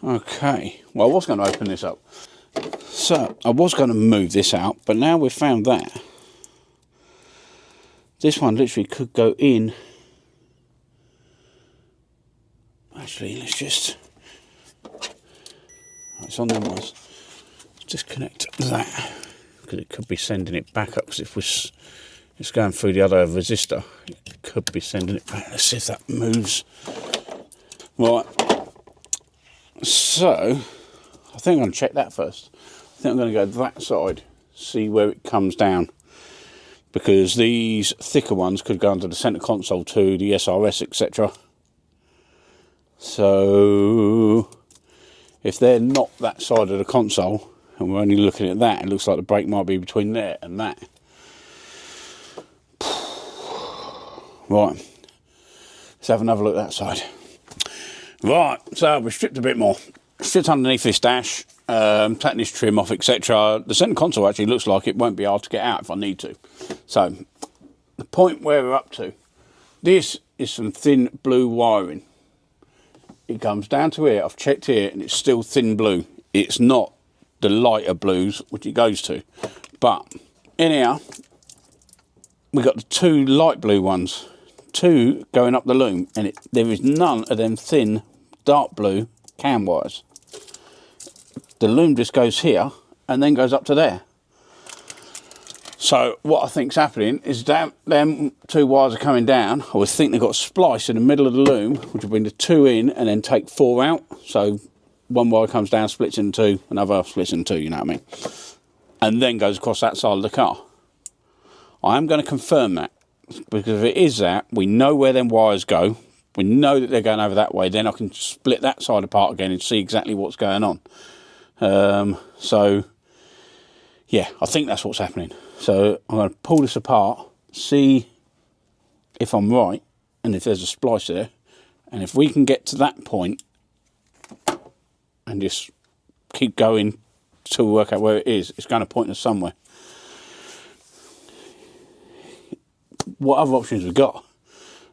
Okay, well I was going to open this up. So I was going to move this out, but now we've found that this one literally could go in. Actually, let's just, it's on them ones. Let's disconnect that, because it could be sending it back up, because if it's going through the other resistor, it could be sending it back. Let's see if that moves. Right, so I think I'm going to check that first. I think I'm going to go that side, see where it comes down, because these thicker ones could go under the centre console to the SRS, etc. So if they're not that side of the console, and we're only looking at that, it looks like the brake might be between there and that. Right, let's have another look at that side. Right, so we've stripped a bit more. Stripped underneath this dash, taken this trim off, etc. The centre console actually looks like it won't be hard to get out if I need to. So, the point where we're up to, this is some thin blue wiring. It comes down to here, I've checked here, and it's still thin blue. It's not the lighter blues, which it goes to. But, in here, we've got the two light blue ones, two going up the loom, and there is none of them thin, dark blue cam wires. The loom just goes here and then goes up to there. So what I think's happening is that them two wires are coming down. I would think they've got a splice in the middle of the loom, which will bring the two in and then take four out. So one wire comes down, splits in two, another splits in two, you know what I mean? And then goes across that side of the car. I am going to confirm that, because if it is that, we know where them wires go. We know that they're going over that way. Then I can split that side apart again and see exactly what's going on. So, yeah, I think that's what's happening. So I'm going to pull this apart, see if I'm right, and if there's a splice there. And if we can get to that point and just keep going till we work out where it is, it's going to point us somewhere. What other options we've got?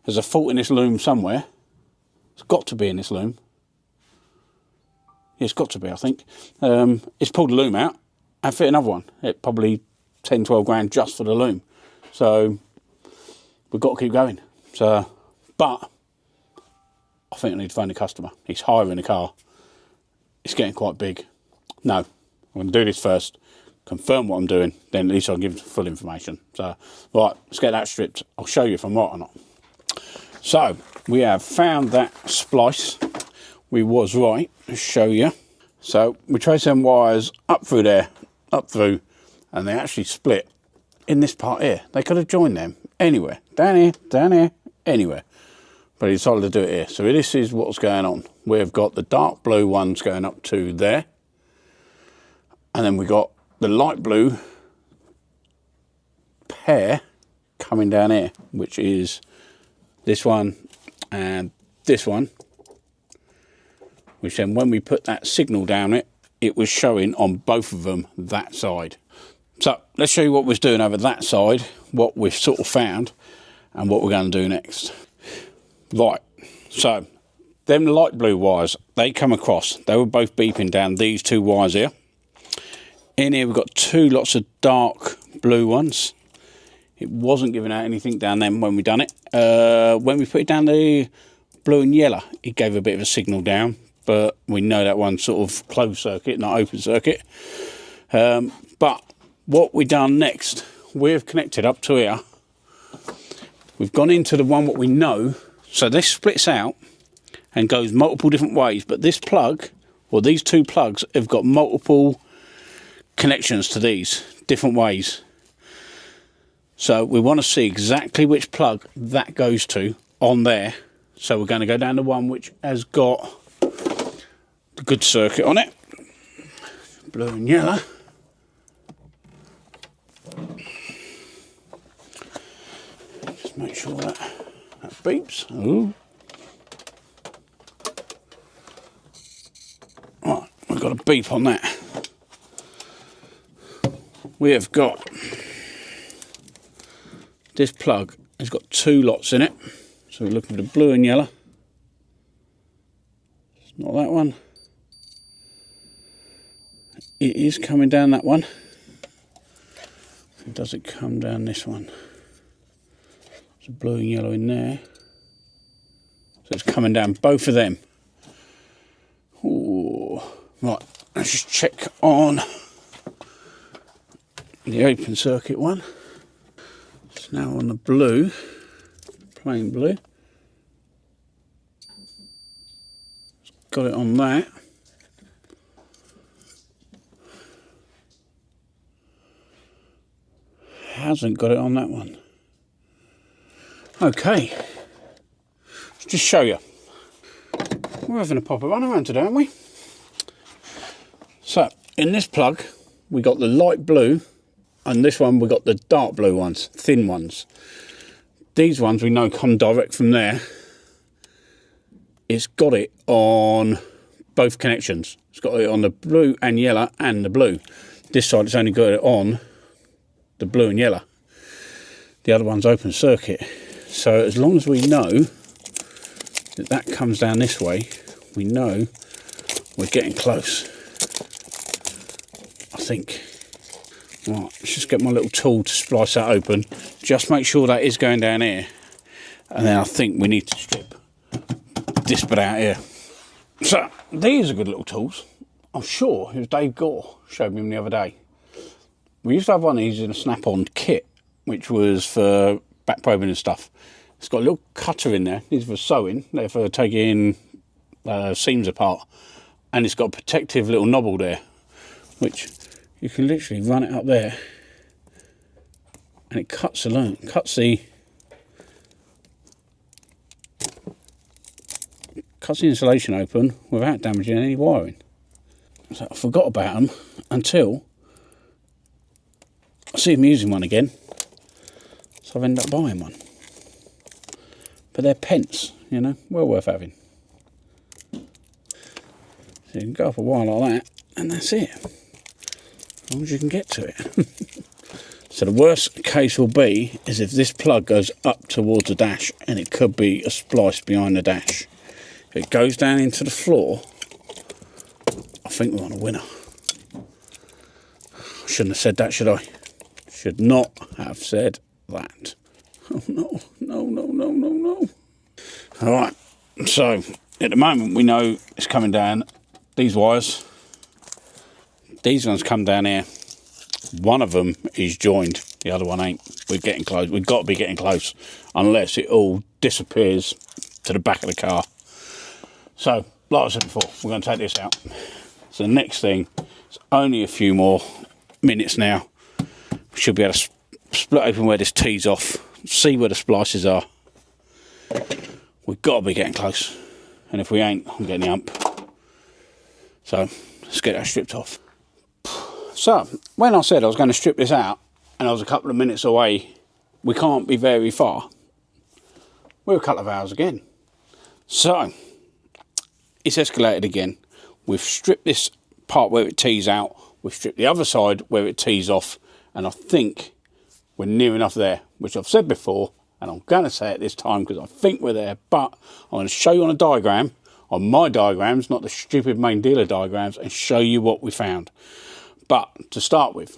There's a fault in this loom somewhere. It's got to be in this loom. Yeah, it's got to be, I think. It's pulled the loom out and fit another one. It probably 10, 12 grand just for the loom. So we've got to keep going. So, but I think I need to phone the customer. He's hiring a car. It's getting quite big. No, I'm going to do this first. Confirm what I'm doing, then at least I'll give full information. So, right, let's get that stripped. I'll show you if I'm right or not. So, we have found that splice. We was right, let's show you. So, we trace them wires up through there, up through, and they actually split in this part here. They could have joined them anywhere, down here, anywhere. But he decided to do it here. So this is what's going on. We've got the dark blue ones going up to there. And then we got the light blue pair coming down here, which is this one and this one, which then when we put that signal down it, it was showing on both of them that side. So let's show you what we're doing over that side, what we've sort of found, and what we're going to do next. Right, so them light blue wires, they come across, they were both beeping down these two wires here. In here we've got two lots of dark blue ones. It wasn't giving out anything down them when we done it. When we put it down the blue and yellow, it gave a bit of a signal down, but we know that one's sort of closed circuit, not open circuit. But what we done next, we've connected up to here. We've gone into the one what we know. So this splits out and goes multiple different ways, but this plug, or these two plugs, have got multiple connections to these different ways. So we want to see exactly which plug that goes to on there. So we're going to go down to one which has got the good circuit on it, blue and yellow. Just make sure that beeps. Ooh. Right, we've got a beep on that. We have got, this plug has got two lots in it. So we're looking for the blue and yellow. It's not that one. it is coming down that one. Does it come down this one? There's a blue and yellow in there. So it's coming down both of them. Ooh. Right, let's just check on the open circuit one. It's now on the blue, plain blue. Got it on that. Hasn't got it on that one. Okay, let's just show you. We're having a proper run around today, aren't we? So in this plug we got the light blue, and this one we got the dark blue ones, thin ones. These ones we know come direct from there. It's got it on both connections. It's got it on the blue and yellow and the blue. This side it's only got it on the blue and yellow. The other one's open circuit. So as long as we know that that comes down this way, we know we're getting close. I think. Right, let's just get my little tool to splice that open. Just make sure that is going down here. And then I think we need to strip this bit out here. So these are good little tools. I'm sure it was Dave Gore showed me them the other day. We used to have one of these in a snap-on kit, which was for back probing and stuff. It's got a little cutter in there. These are for sewing. They're for taking seams apart. And it's got a protective little knobble there, which you can literally run it up there, and it cuts the insulation open without damaging any wiring. So I forgot about them until I see them using one again, so I've ended up buying one. But they're pence, you know, well worth having. So you can go up a wire like that, and that's it. As long as you can get to it. So the worst case will be is if this plug goes up towards the dash, and it could be a splice behind the dash. If it goes down into the floor, I think we're on a winner. I shouldn't have said that, should I? Should not have said that. Oh no, no, no, no, no, no. Alright, so at the moment we know it's coming down these wires. These ones come down here. One of them is joined, the other one ain't. We're getting close. We've got to be getting close, unless it all disappears to the back of the car. So, like I said before, we're going to take this out. So the next thing, it's only a few more minutes now. We should be able to split open where this tees off, see where the splices are. We've got to be getting close. And if we ain't, I'm getting the ump. So, let's get that stripped off. So, when I said I was going to strip this out, and I was a couple of minutes away, we can't be very far. We're a couple of hours again. So, it's escalated again. We've stripped this part where it tees out. We've stripped the other side where it tees off. And I think we're near enough there, which I've said before. And I'm going to say it this time because I think we're there. But I'm going to show you on a diagram, on my diagrams, not the stupid main dealer diagrams, and show you what we found. But to start with,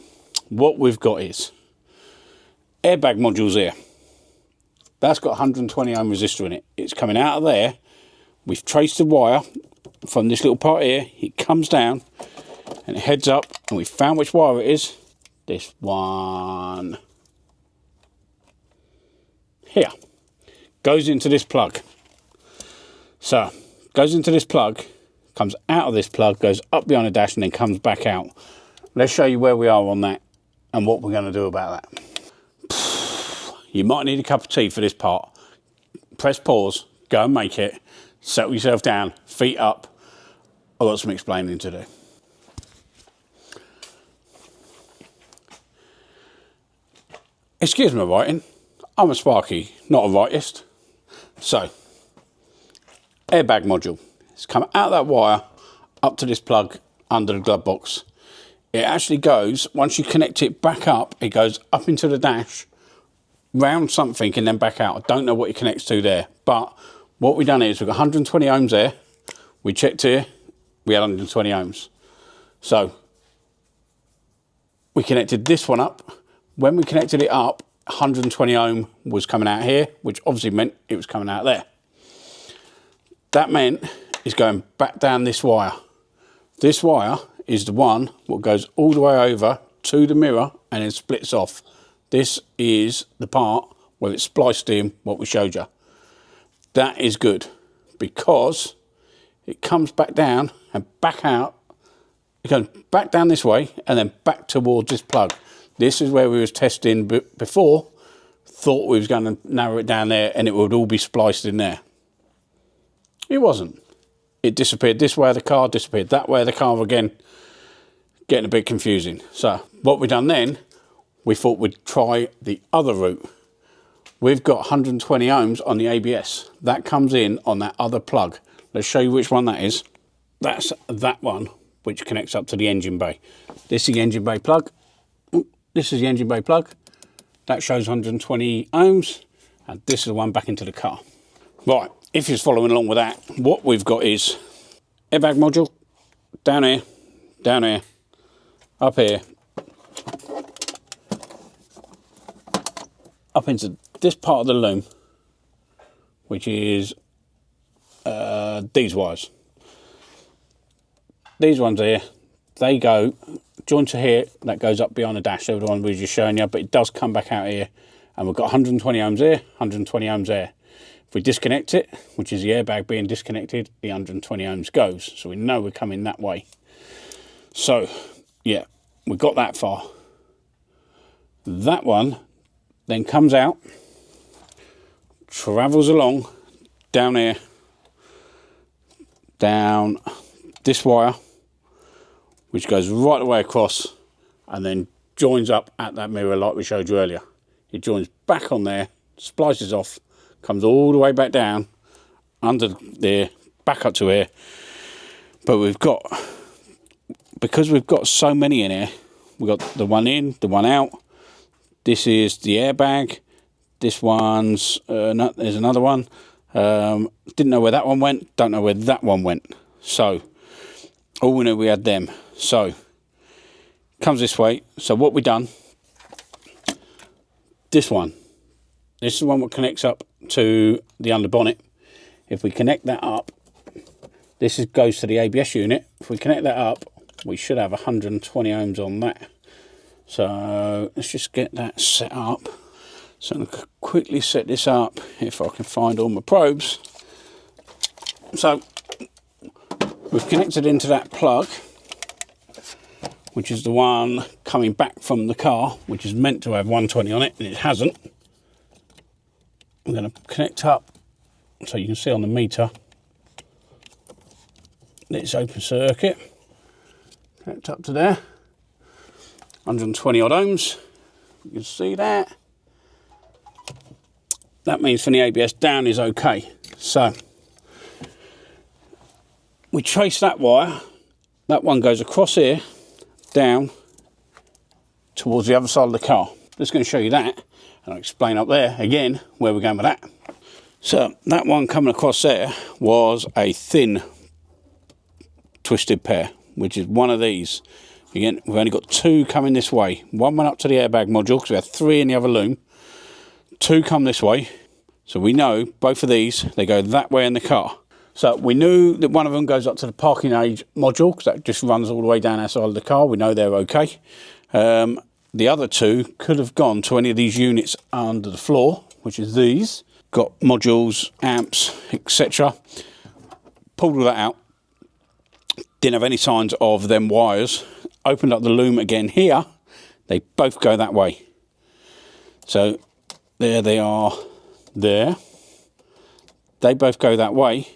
what we've got is airbag modules here. That's got 120 ohm resistor in it. It's coming out of there. We've traced the wire from this little part here. It comes down and it heads up, and we found which wire it is. This one here goes into this plug. So goes into this plug, comes out of this plug, goes up behind the dash, and then comes back out. Let's show you where we are on that and what we're going to do about that. You might need a cup of tea for this part. Press pause, go and make it, settle yourself down, feet up. I've got some explaining to do. Excuse my writing, I'm a Sparky, not a rightist. So, airbag module. It's come out of that wire up to this plug under the glove box. It actually goes, once you connect it back up, it goes up into the dash, round something, and then back out. I don't know what it connects to there, but what we've done is we've got 120 ohms there. We checked here, we had 120 ohms. So we connected this one up. When we connected it up, 120 ohm was coming out here, which obviously meant it was coming out there. That meant it's going back down this wire. This wire is the one that goes all the way over to the mirror and then splits off. This is the part where it's spliced in what we showed you. That is good because it comes back down and back out. It goes back down this way and then back towards this plug. This is where we was testing before. Thought we was going to narrow it down there and it would all be spliced in there. It wasn't. It disappeared this way of the car, disappeared that way of the car again. Getting a bit confusing. So what we done then, we thought we'd try the other route. We've got 120 ohms on the ABS. That comes in on that other plug. Let's show you which one that is. That's that one, which connects up to the engine bay. This is the engine bay plug. This is the engine bay plug. That shows 120 ohms. And this is the one back into the car. Right, if you're following along with that, what we've got is airbag module down here, up here, up into this part of the loom, which is these wires. These ones here, they go joined to here, that goes up behind the dash, so the one we were just showing you, but it does come back out here, and we've got 120 ohms here, 120 ohms there. If we disconnect it, which is the airbag being disconnected, the 120 ohms goes, so we know we're coming that way. So yeah, we got that far. That one then comes out, travels along down here, down this wire, which goes right the way across and then joins up at that mirror like we showed you earlier. It joins back on there, splices off, comes all the way back down under there, back up to here. But we've got, because we've got so many in here, we've got the one in, the one out. This is the airbag. This one's, there's another one. Didn't know where that one went, don't know where that one went. So, all we knew we had them. So, comes this way. So what we done, this is the one that connects up to the under bonnet. If we connect that up, this goes to the ABS unit. If we connect that up, we should have 120 ohms on that. So let's just get that set up. So I'm going to quickly set this up if I can find all my probes. So we've connected into that plug, which is the one coming back from the car, which is meant to have 120 on it, and it hasn't. I'm going to connect up so you can see on the meter it's open circuit. Connect up to there, 120 odd ohms. You can see that. That means from the ABS down is okay. So we trace that wire. That one goes across here, down towards the other side of the car. Just going to show you that, and I'll explain up there again where we're going with that. So that one coming across there was a thin twisted pair, which is one of these. Again, we've only got two coming this way. One went up to the airbag module because we had three in the other loom. Two come this way. So we know both of these, they go that way in the car. So we knew that one of them goes up to the parking age module because that just runs all the way down outside of the car. We know they're okay. The other two could have gone to any of these units under the floor, which is these. Got modules, amps, etc. Pulled all that out. Didn't have any signs of them wires. Opened up the loom again here. They both go that way. So there they are there. They both go that way.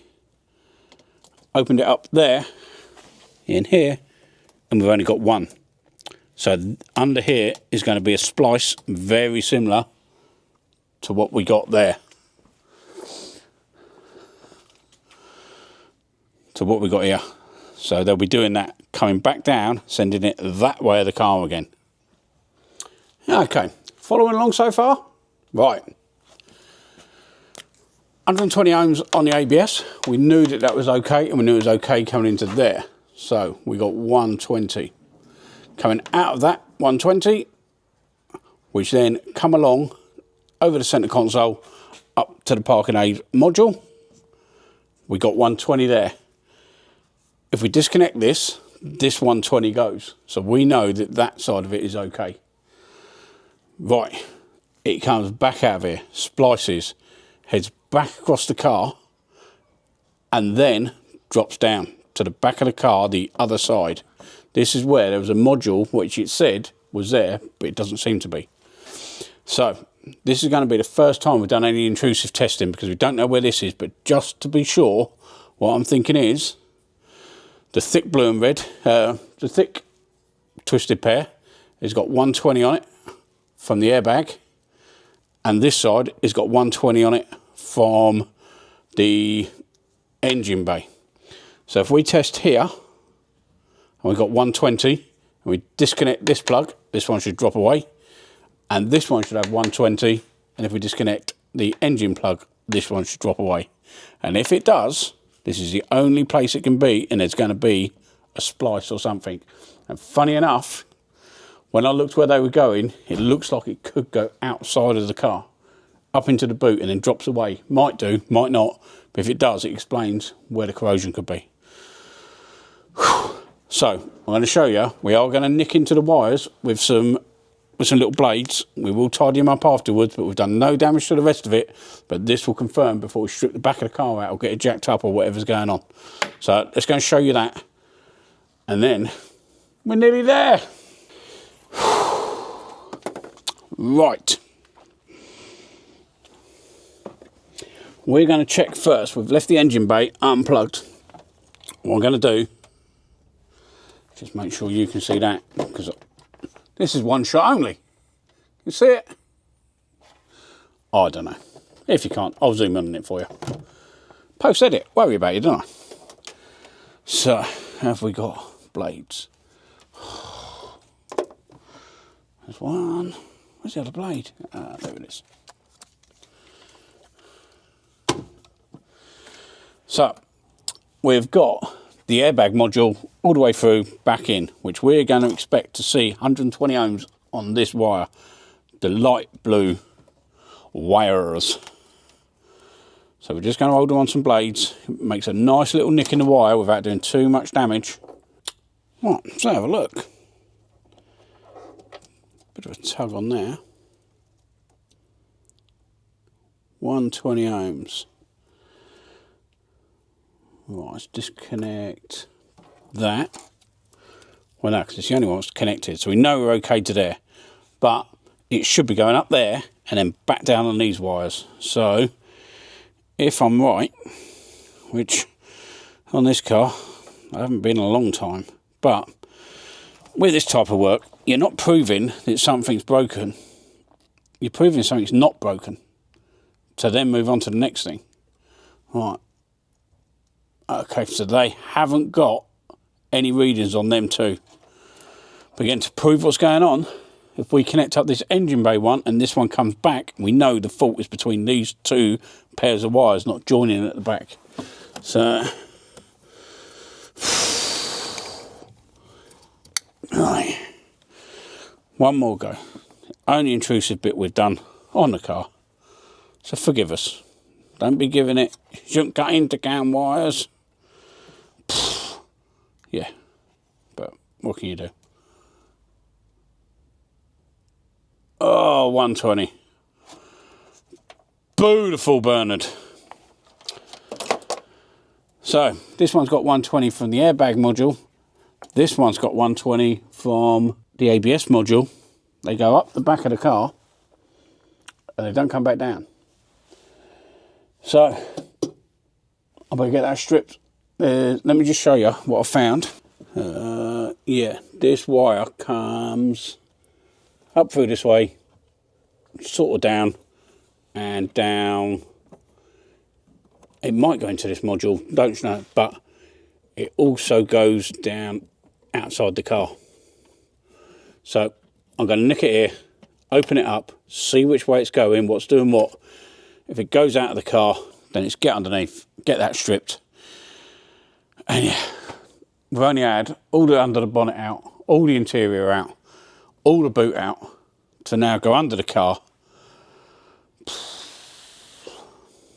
Opened it up there, in here, and we've only got one. So under here is going to be a splice very similar to what we got there. To what we got here. So they'll be doing that, coming back down, sending it that way of the car again. Okay, following along so far? Right. 120 ohms on the ABS. We knew that that was okay, and we knew it was okay coming into there. So we got 120. coming out of that 120, which then come along over the centre console up to the parking aid module. We got 120 there. If we disconnect this 120 goes. So we know that that side of it is okay. Right, it comes back out of here, splices, heads back across the car, and then drops down to the back of the car, the other side. This is where there was a module which it said was there, but it doesn't seem to be. So this is going to be the first time we've done any intrusive testing, because we don't know where this is. But just to be sure, what I'm thinking is the thick blue and red, the thick twisted pair has got 120 on it from the airbag, and this side has got 120 on it from the engine bay. So if we test here, and we've got 120, and we disconnect this plug, this one should drop away, and this one should have 120, and if we disconnect the engine plug, this one should drop away. And if it does, this is the only place it can be, and there's going to be a splice or something. And funny enough, when I looked where they were going, it looks like it could go outside of the car, up into the boot, and then drops away. Might do, might not, but if it does, it explains where the corrosion could be. So I'm going to show you, we are going to nick into the wires with some little blades. We will tidy them up afterwards, but we've done no damage to the rest of it. But this will confirm before we strip the back of the car out or get it jacked up or whatever's going on. So let's go and show you that. And then we're nearly there. Right. We're going to check first. We've left the engine bay unplugged. What I'm going to do, just make sure you can see that, because this is one shot only. You see it? Oh, I don't know. If you can't, I'll zoom in on it for you. Post edit, worry about it, don't I? So, have we got blades? There's one. Where's the other blade? There it is. So, we've got the airbag module all the way through back in, which we're going to expect to see 120 ohms on this wire, the light blue wires. So we're just going to hold them on some blades. It makes a nice little nick in the wire without doing too much damage. Right, let's have a look. Bit of a tug on there. 120 ohms. Right, let's disconnect that. Well, no, because it's the only one that's connected, so we know we're okay to there. But it should be going up there and then back down on these wires. So, if I'm right, which on this car, I haven't been in a long time, but with this type of work, you're not proving that something's broken. You're proving something's not broken, to then move on to the next thing. Right. Okay, so they haven't got any readings on them too. But again, to prove what's going on, if we connect up this engine bay one and this one comes back, we know the fault is between these two pairs of wires, not joining at the back. So, right, one more go. Only intrusive bit we've done on the car. So forgive us. Don't be giving it, shouldn't cut into cam wires. Yeah, but what can you do? Oh, 120. Beautiful, Bernard. So, this one's got 120 from the airbag module. This one's got 120 from the ABS module. They go up the back of the car and they don't come back down. So, I'm going to get that stripped. Let me just show you what I found. Yeah, this wire comes up through this way, sort of down, and down. It might go into this module, don't know, but it also goes down outside the car. So, I'm going to nick it here, open it up, see which way it's going, what's doing what. If it goes out of the car, then it's get underneath, get that stripped. And yeah, we've only had all the under the bonnet out, all the interior out, all the boot out, to now go under the car.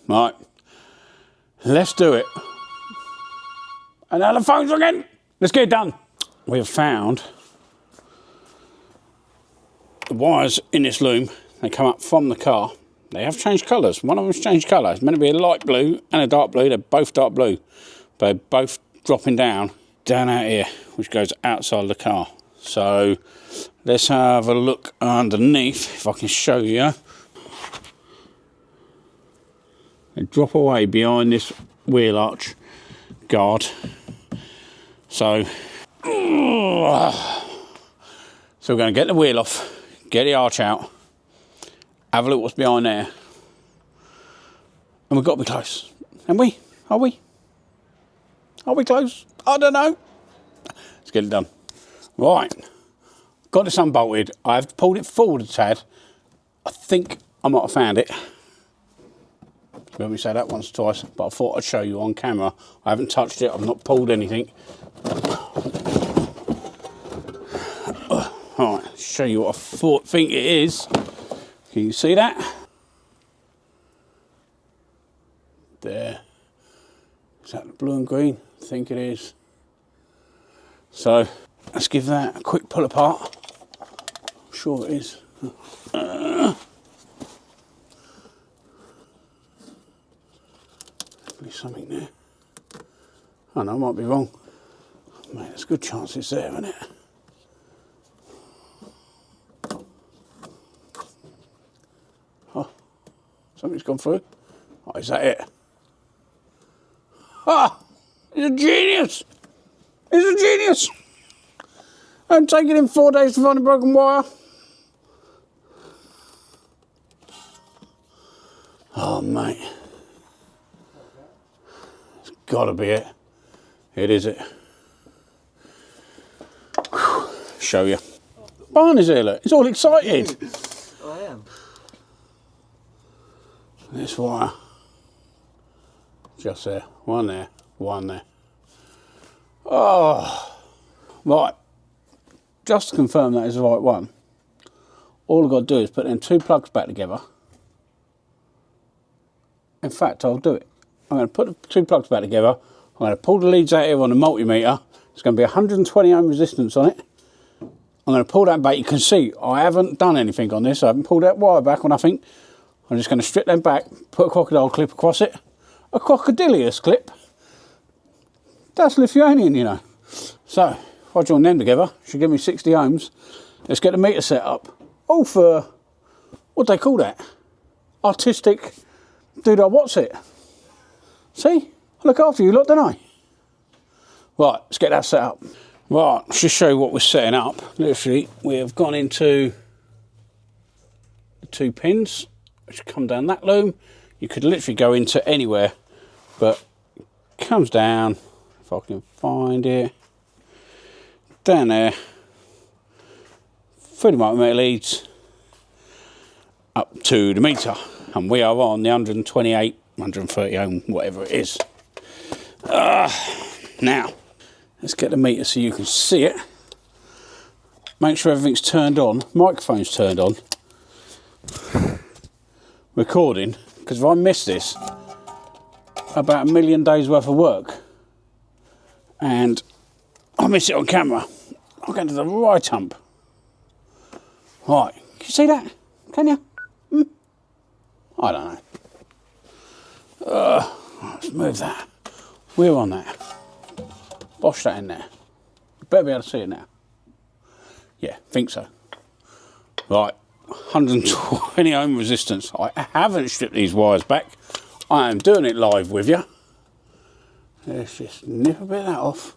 Right, let's do it. And now the phone's again. Let's get it done. We have found the wires in this loom. They come up from the car. They have changed colours. One of them's changed colour. It's meant to be a light blue and a dark blue. They're both dark blue. They're both dropping down out here, which goes outside the car. So let's have a look underneath, if I can show you. They drop away behind this wheel arch guard. So we're going to get the wheel off, get the arch out, have a look what's behind there, and we've got to be close. And we? Are we? Are we close? I don't know. Let's get it done. Right, got this unbolted. I've pulled it forward a tad. I think I might have found it. You heard me say that once or twice, but I thought I'd show you on camera. I haven't touched it, I've not pulled anything. Alright, show you what I think it is. Can you see that? There. Is that the blue and green? I think it is. So, let's give that a quick pull apart. I'm sure it is. Be something there. Oh no, I might be wrong. Mate, there's a good chance it's there, isn't it? Oh, something's gone through. Oh, is that it? Ah, he's a genius! He's a genius! I'm taking him 4 days to find a broken wire. Oh, mate. It's gotta be it. It is it. Whew. Show you. Barney's here, look. He's all excited. I am. This wire. Just there. One there. One there. Oh. Right. Just to confirm that is the right one, all I've got to do is put them two plugs back together. In fact, I'll do it. I'm going to put the two plugs back together. I'm going to pull the leads out here on the multimeter. It's going to be 120 ohm resistance on it. I'm going to pull that back. You can see I haven't done anything on this. I haven't pulled that wire back or nothing. I'm just going to strip them back, put a crocodile clip across it. A crocodilius clip. That's Lithuanian, you know. So, if I join them together, it should give me 60 ohms. Let's get the meter set up. All for, what do they call that? Artistic, what's it? See? I look after you, look, don't I? Right, let's get that set up. Right, let's just show you what we're setting up. Literally, we have gone into the two pins, which come down that loom. You could literally go into anywhere, but it comes down, if I can find it, down there, through the multimeter leads, up to the meter. And we are on the 128, 130 ohm, whatever it is. Now, let's get the meter so you can see it. Make sure everything's turned on, microphone's turned on. Recording, because if I miss this, about 1 million days worth of work, and I miss it on camera, I'll get to the right hump. Right, can you see that? Can you? I don't know. Let's move that. We're on that. Bosh that in there. You better be able to see it now. Yeah, think so. Right, 120 ohm resistance. I haven't stripped these wires back. I am doing it live with you. Let's just nip a bit of that off.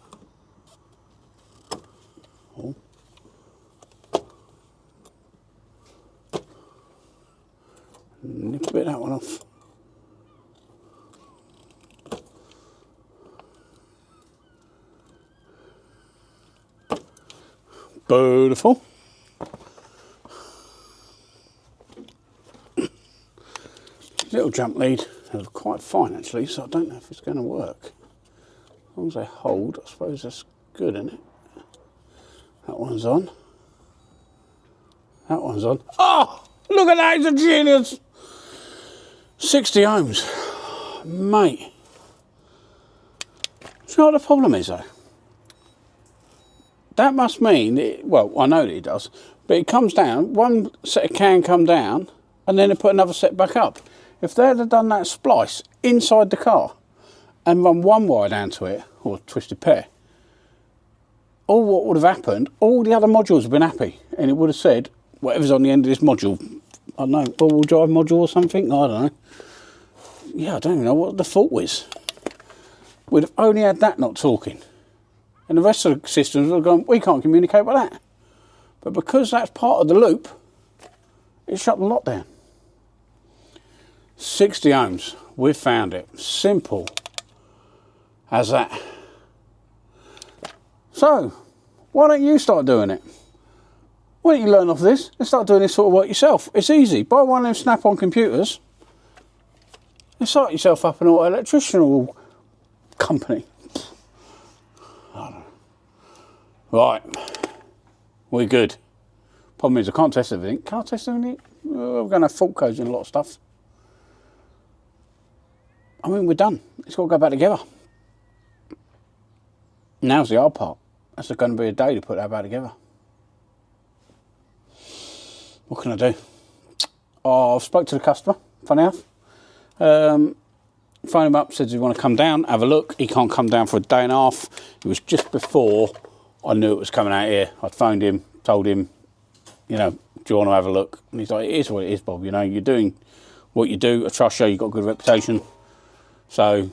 Oh. Nip a bit of that one off. Beautiful. Little jump lead. They're quite fine actually, so I don't know if it's going to work. As long as they hold, I suppose that's good, isn't it? That one's on. That one's on. Oh, look at that, it's a genius. 60 ohms. Mate. Do you know what the problem is though? That must mean, well, I know that it does, but it comes down, one set of can come down, and then they put another set back up. If they'd have done that splice inside the car, and run one wire down to it, or a twisted pair, all what would have happened, all the other modules have been happy, and it would have said, whatever's on the end of this module, I don't know, all-wheel drive module or something, I don't know. Yeah, I don't even know what the fault was. We'd have only had that not talking. And the rest of the systems would have gone, we can't communicate with that. But because that's part of the loop, it shut the lot down. 60 ohms, we've found it. Simple as that. So, why don't you start doing it? Why don't you learn off this and start doing this sort of work yourself? It's easy. Buy one of them snap-on computers and start yourself up an auto electrician or company. I don't know. Right. We're good. Problem is I can't test everything. Can't test everything? We're going to have fault codes and a lot of stuff. I mean, we're done. It's got to go back together. Now's the hard part. That's going to be a day to put that back together. What can I do? Oh, I've spoke to the customer, funny enough. Phoned him up, said, do you want to come down, have a look? He can't come down for a day and a half. It was just before I knew it was coming out here. I'd phoned him, told him, you know, do you want to have a look? And he's like, it is what it is, Bob. You know, you're doing what you do. I trust you, you've got a good reputation. So,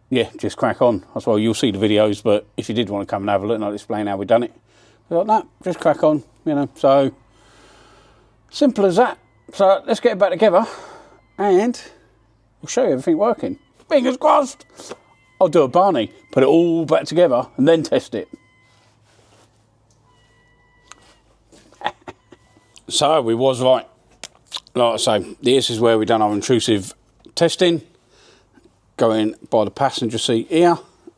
yeah, just crack on. That's why you'll see the videos, but if you did want to come and have a look and I'll explain how we've done it. I thought, no, just crack on, you know. So, simple as that. So, let's get it back together and we'll show you everything working. Fingers crossed. I'll do a Barney, put it all back together and then test it. So, we was right. Like I say, this is where we've done our intrusive testing. Going by the passenger seat here,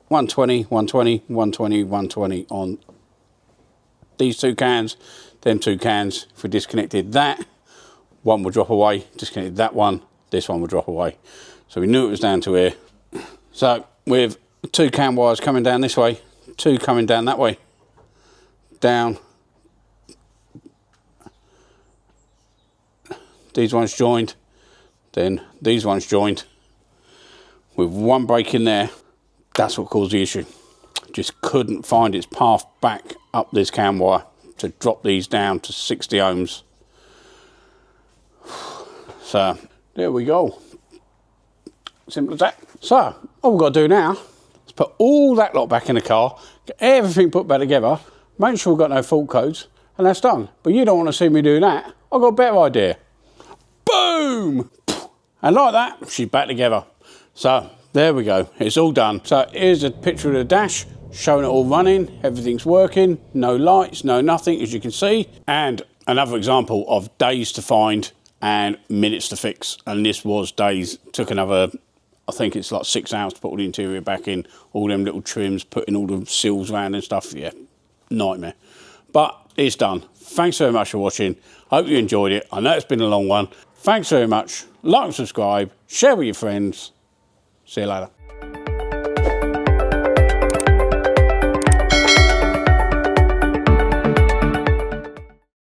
120, 120, 120, 120 on these two cans, them two cans. If we disconnected that, one will drop away, disconnected that one, this one will drop away. So we knew it was down to here. So with two cam wires coming down this way, two coming down that way, down, these ones joined, then these ones joined. With one break in there, that's what caused the issue. Just couldn't find its path back up this cam wire to drop these down to 60 ohms. So, there we go. Simple as that. So, all we've got to do now is put all that lot back in the car, get everything put back together, make sure we've got no fault codes, and that's done. But you don't want to see me do that. I've got a better idea. Boom! And like that, she's back together. So, there we go. It's all done. So, here's a picture of the dash, showing it all running. Everything's working. No lights, no nothing, as you can see. And another example of days to find and minutes to fix. And this was days. Took another, I think it's like 6 hours to put all the interior back in. All them little trims, putting all the seals around and stuff. Yeah, nightmare. But it's done. Thanks very much for watching. Hope you enjoyed it. I know it's been a long one. Thanks very much. Like and subscribe. Share with your friends. See you later.